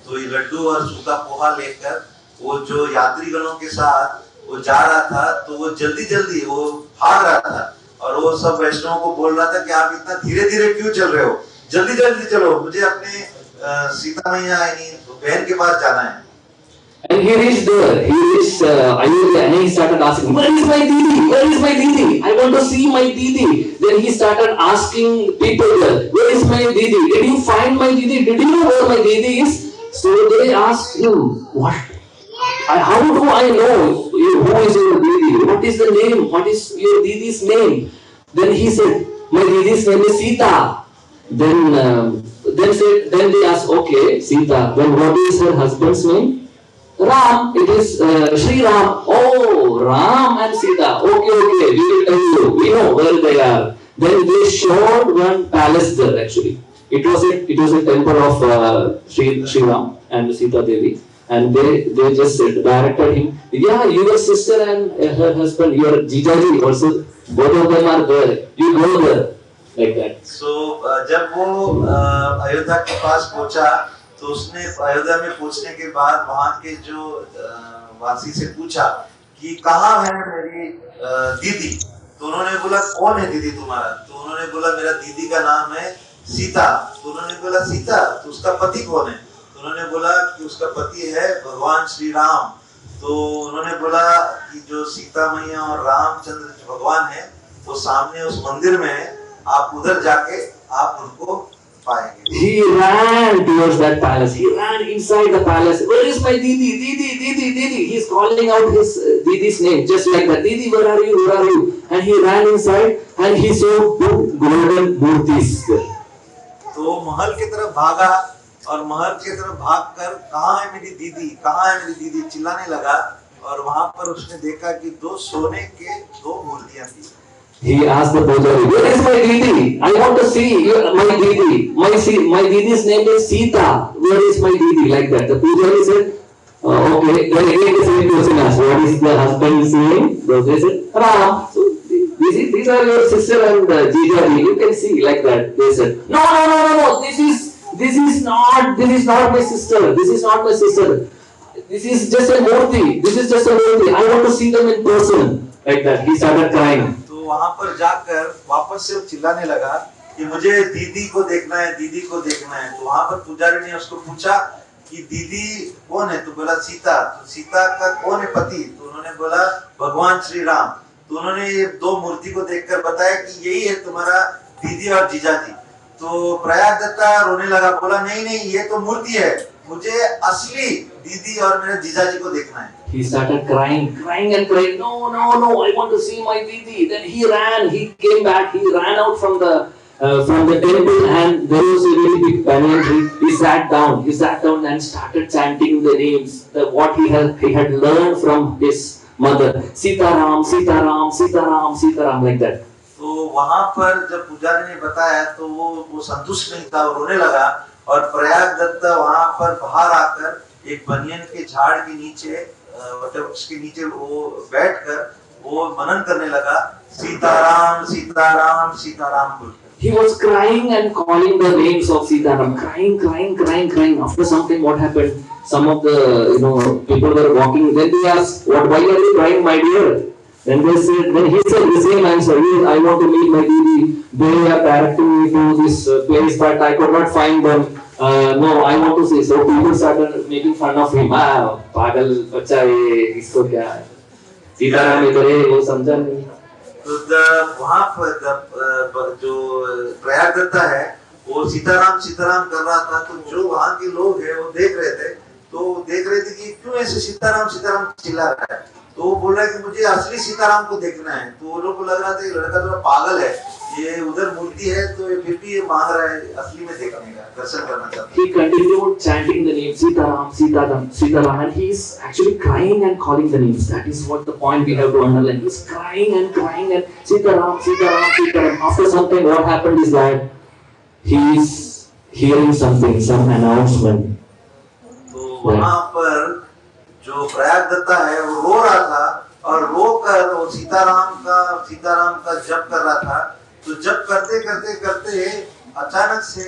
Speaker 3: तो ये लड्डू और सूखा पोहा लेकर वो जो यात्रीगणों के साथ वो जा रहा था, तो वो जल्दी वो भाग रहा था और वो सब वैष्णवों को बोल रहा था कि आप इतना धीरे क्यों चल रहे हो, जल्दी चलो, मुझे अपने सीता मैया यानी बहन के पास जाना है।
Speaker 1: And he reached Ayodhya and he started asking, where is my Didi? I want to see my Didi. Then he started asking people there, where is my Didi? Did you find my Didi? Did you know where my Didi is? So they asked him, what? How do I know who is your Didi? What is the name? What is your Didi's name? Then he said, my Didi's name is Sita. Then they asked, okay, Sita. Then what is her husband's name? Ram, it is Sri Ram. Oh, Ram and Sita. Okay, we will tell you. We know where they are. Then they showed one palace there actually. It was a temple of Sri Ram and Sita Devi. And they just directed him. Yeah, your sister and her husband, your Jijaji also, both of them are there. You go there. Like that.
Speaker 3: So जब वो अयोध्या के पास पहुंचा तो उसने अयोध्या में पहुंचने के बाद वहां के जो वासी से पूछा कि कहाँ है मेरी दीदी। तो उन्होंने बोला कौन है दीदी तुम्हारा? तो उन्होंने बोला मेरा दीदी का नाम है सीता। तो उन्होंने बोला सीता, तो उसका पति कौन है? तो उन्होंने बोला कि उसका पति है भगवान श्री राम। तो उन्होंने बोला कि जो सीता मैया और रामचंद्र जो भगवान है वो सामने उस मंदिर में है, आप उधर जाके आप उनको पाएंगे।
Speaker 1: He ran towards that palace. He ran inside the palace. Where is my Didi? Didi, Didi, Didi. He's calling out his Didi's name just like that. Didi, where are you? Where are you? And he ran inside and he saw two golden murtis there.
Speaker 3: तो महल की तरफ भागा और महल की तरफ भागकर कहाँ है मेरी दीदी, कहाँ है मेरी दीदी चिल्लाने लगा और वहां पर उसने देखा कि दो सोने के दो मूर्तियां थी।
Speaker 1: He asked the pujari, where is my Didi? I want to see my Didi. My Didi's name is Sita. Where is my Didi? Like that. The pujari said, okay. Then again the same person asked, what is the husband's name? They said, Ram. So these are your sister and Jijaji. You can see like that. They said, no. This is not my sister. This is not my sister. This is just a murti. This is just a murti. I want to see them in person. Like that. He started crying.
Speaker 3: वहां पर जाकर वापस से चिल्लाने लगा कि मुझे दीदी को देखना है, दीदी को देखना है। तो वहां पर पुजारी ने उसको पूछा कि दीदी कौन है? तो बोला सीता। तो सीता का कौन है पति? तो उन्होंने बोला भगवान श्री राम। तो उन्होंने ये दो मूर्ति को देखकर बताया कि यही है तुम्हारा दीदी और जीजाजी। तो प्रयाग दत्ता रोने लगा, बोला नहीं ये तो मूर्ति है, मुझे असली दीदी और मेरे जीजाजी को देखना है।
Speaker 1: He started crying. No, I want to see my Didi. Then he came back, he ran out from the temple and there was a very big banyan tree. He sat down and started chanting the names, what he had learned from his mother. Sitaram, Sitaram, Sitaram, Sitaram, like that.
Speaker 3: तो वहां पर जब पुजारी ने बताया तो वो संतुष्ट नहीं था, वो रोने लगा और प्रयाग दत्ता वहां पर बाहर आकर एक बनियन के झाड़ के नीचे वृक्ष के नीचे वो बैठकर वो मनन करने लगा, सीताराम सीताराम सीताराम बोलकर।
Speaker 1: He was crying and calling the names of Sitaram, crying. After something, what happened? Some of the people were walking. Then they asked, "Why are you crying, my dear?" Then he said the same answer. I want to meet my Didi. They are directing me to this place, but I could not find them. No, I want to see. So people started making fun of him. पागल बच्चा ये इसको क्या है? सीताराम इधर है, वो समझा नहीं।
Speaker 3: तो वहाँ पर जो प्रयाग दत्ता है वो सीताराम सीताराम कर रहा था। तो जो वहाँ के लोग हैं वो देख रहे थे कि क्यों ऐसे सीताराम सीताराम चिल्ला रहा है। तो वो बोल रहा है कि मुझे असली सीताराम को देखना है। तो वो लोग को लग रहा था ये लड़का थोड़ा पागल है, ये उधर मूर्ति है तो ये फिर भी ये मांग रहा है असली में देखने का, दर्शन करना चाहता है।
Speaker 1: He continued chanting the name Sitaram, Sitaram, Sitaram, and he is actually crying and calling the names. That is what the point we have to underline. He is crying and Sitaram, Sitaram, Sitaram. After some time, what happened is that he is hearing something, some announcement.
Speaker 3: तो वहाँ पर जो प्रयाग दत्ता है वो रो रहा था और रो कर वो सीताराम का जप कर रहा था। तो जप करते अचानक से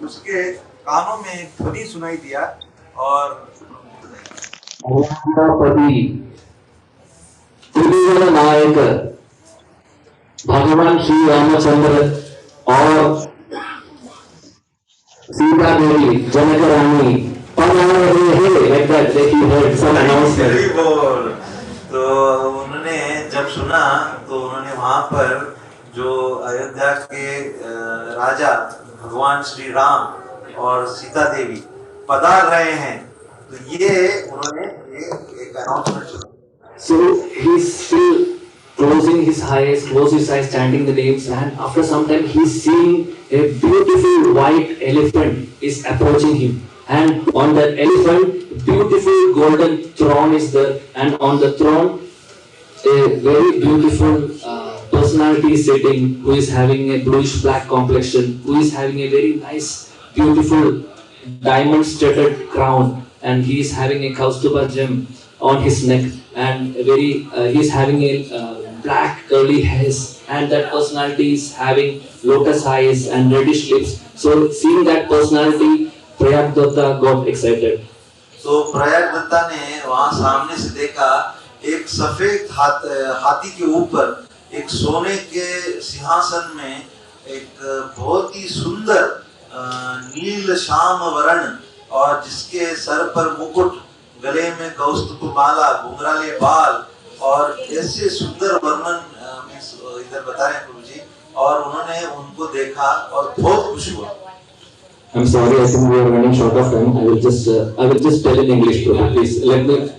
Speaker 3: उसके कानों में एक ध्वनि सुनाई दिया और
Speaker 1: नायक भगवान श्री रामचंद्र और सीता देवी जनक रानी like that he heard some announcement.
Speaker 3: तो उन्होंने जब सुना तो उन्होंने वहां पर जो अयोध्या के राजा भगवान श्री राम और सीता देवी पधार रहे हैं, तो ये उन्होंने एक अनाउंसमेंट सुना।
Speaker 1: So he's still closing his eyes, chanting the names, and after some time he's seeing a beautiful white elephant is approaching him. And on that elephant, beautiful golden throne is there, and on the throne, a very beautiful personality is sitting, who is having a bluish black complexion, who is having a very nice, beautiful diamond-studded crown, and he is having a Kaustuba gem on his neck, and he is having a black curly hairs, and that personality is having lotus eyes and reddish lips. So seeing that personality, Prayag Dutta got excited.
Speaker 3: तो प्रयाग दत्ता ने वहां सामने से देखा एक सफेद हाथी के ऊपर एक सोने के सिंहासन में एक बहुत ही सुंदर नील श्याम वर्ण और जिसके सर पर मुकुट, गले में कौस्तुभ माला, घुंघराले बाल और ऐसे सुंदर वर्णन में फ्रेंड्स इधर बता रहे हैं प्रभु जी, और उन्होंने उनको देखा और बहुत खुश हुआ।
Speaker 1: I'm sorry, I think we are running short of time. I will just tell in English, Prabhu. Please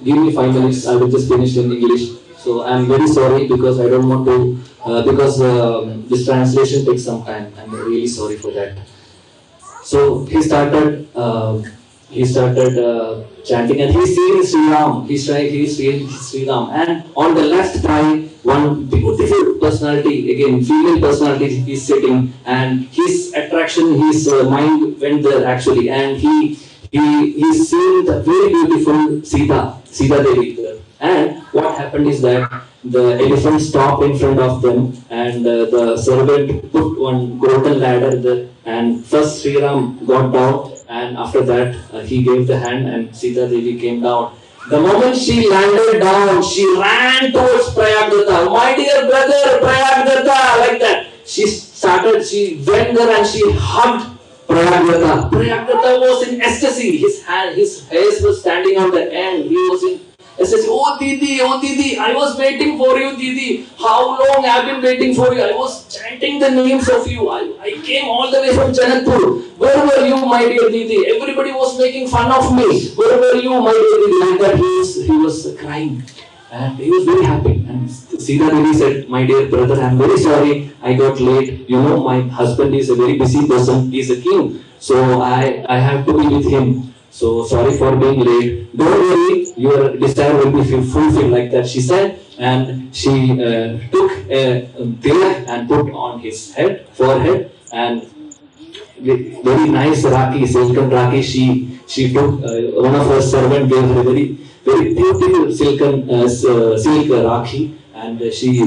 Speaker 1: give me 5 minutes. I will just finish in English. So I'm very sorry because I don't want to because this translation takes some time. I'm really sorry for that. So he started chanting and he's saying Sri Ram. He's saying Sri Ram, and on the left thigh one beautiful personality, again female personality is sitting, and his attraction, his mind went there actually, and he's seeing the very beautiful Sita Devi there. And what happened is that the elephant stopped in front of them, and the servant put one golden ladder there, and first Sri Ram got down, and after that he gave the hand and Sita Devi came down. The moment she landed down, she ran towards Prayagdata. My dear brother, Prayagdata, like that. She went there and she hugged Prayagdata. Prayagdata was in ecstasy. His face was standing on the end. He was in ecstasy. Oh Didi, I was waiting for you, Didi. How long I have been waiting for you? I was chanting the names of you. I came all the way from Janakpur. Where were you, my dear Didi? Everybody was making fun of me. Where were you, my dear Didi? Like that he was crying. And he was very happy. And Sita Devi said, my dear brother, I am very sorry I got late. You know, my husband is a very busy person. He is a king. So I have to be with him. So sorry for being late. Don't worry, your desire will be fulfilled, like that she said. And she took a tilak and put on his forehead, and very nice Rakhi, silken Rakhi. She took one of her servant gave her a very beautiful silken silk Rakhi, and she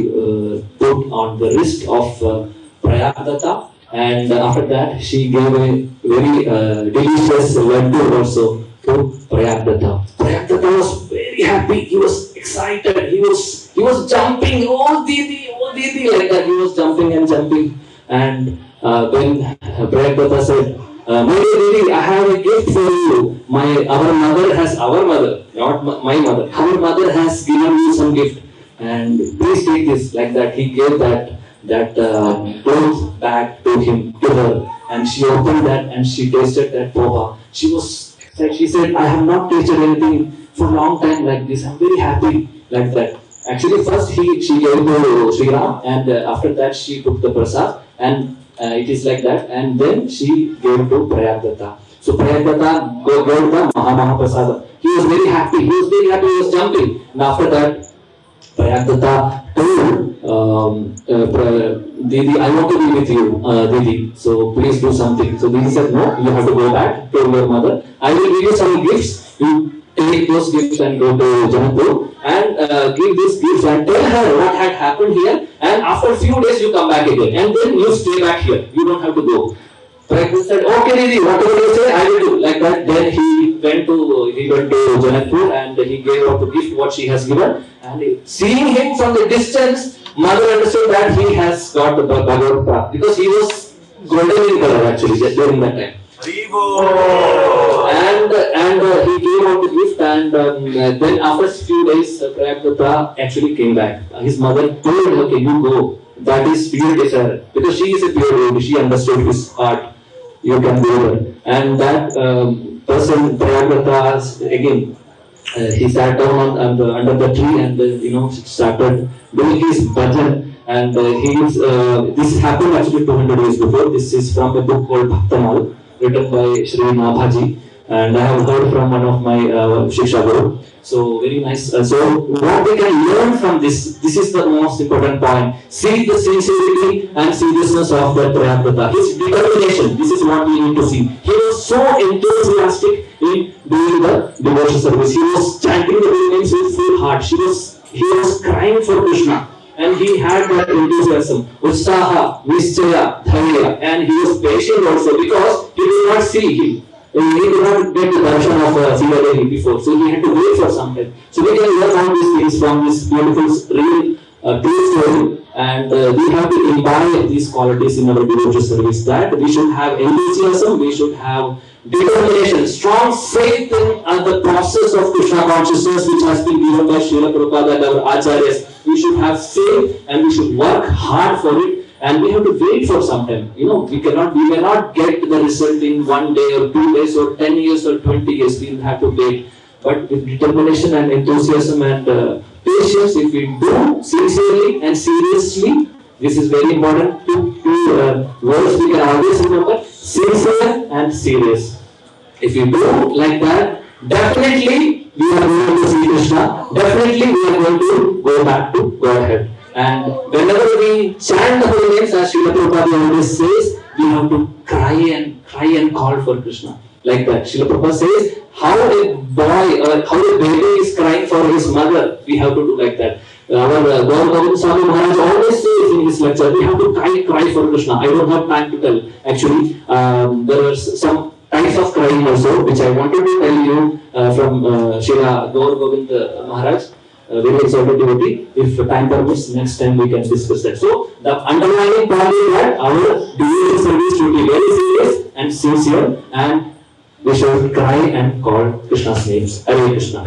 Speaker 1: put on the wrist of Prayagdata. And after that, she gave a very delicious laddu also to Prayagdata. Prayagdata was very happy. He was excited. He was jumping. Oh Didi, like that. He was jumping and jumping. And when Prayagdata said, my dear Didi, I have a gift for you. Our mother, not my mother. Our mother has given you some gift, and please take this. Like that, he gave that cloth back to her, and she opened that and she tasted that poha. She said, I have not tasted anything for a long time like this. I'm very happy, like that. Actually, first she gave to Sri Ram, and after that she took the prasad, and it is like that, and then she gave to Prayagdata. So Prayagdata gave the Maha Prasada. He was very happy. He was jumping, and after that Prayagdata told Didi, I want to be with you, Didi. So please do something. So Didi said, no, you have to go back to your mother. I will give you some gifts. You take those gifts and go to Janakpur and give these gifts and tell her what had happened here. And after a few days, you come back again. And then you stay back here. You don't have to go. Pragya said, okay, Didi, whatever you say, I will do. Like that, then he went to Janakpur and he gave her the gift what she has given. And seeing him from the distance, mother understood that he has got the Bhagavad Gita because he was golden in color actually during that time. And he gave out the gift, and then after a few days, Prayagdata actually came back. His mother told him, okay, you go. That is pure desire. Because she is a pure lady, she understood his heart. You can go there. And that person, Prayagdata, again, he sat down under the tree and started doing his bhajan. And this happened actually 200 years before. This is from a book called Bhaktamal, written by Sri Nabhaji, and I have heard from one of my Shiksha Guru. So very nice. So what we can learn from this is the most important point. See the sincerity and seriousness of that Prayagdata. His determination. This is what we need to see. He was so enthusiastic in doing the devotion service. He was chanting the names with full heart. He was crying for Krishna. And he had that enthusiasm, Utsaha, Nischaya, Dharya, and he was patient also because he did not see him. He did not get the darshan of Sita Devi before, so he had to wait for some time. So we can learn all these things from this beautiful, real true story, and we have to imbibe these qualities in our devotional service. That we should have enthusiasm, we should have determination, strong faith in the process of Krishna consciousness which has been given by Srila Prabhupada and our acharyas. We should have faith and we should work hard for it, and we have to wait for some time. We cannot get the result in 1 day or 2 days or 10 years or 20 years. We will have to wait. But with determination and enthusiasm and patience, if we do sincerely and seriously, this is very important. Two words we can always remember: sincere and serious. If we do like that, definitely we are going to see Krishna. Definitely we are going to go back to Godhead. And whenever we chant the holy names, as Srila Prabhupada always says, we have to cry and call for Krishna. Like that. Srila Prabhupada says, how a boy or how a baby is crying for his mother, we have to do like that. Our Gaur Govind Swami Maharaj always says in his lecture, we have to cry for Krishna. I don't have time to tell. Actually, there are some types of crying also, which I wanted to tell you from Srila Gaur Govind Maharaj. Very exalted devotee. If time permits, next time we can discuss that. So, the underlying point is that our devotional service should be very serious and sincere, and we should cry and call Krishna's names. Hare Krishna.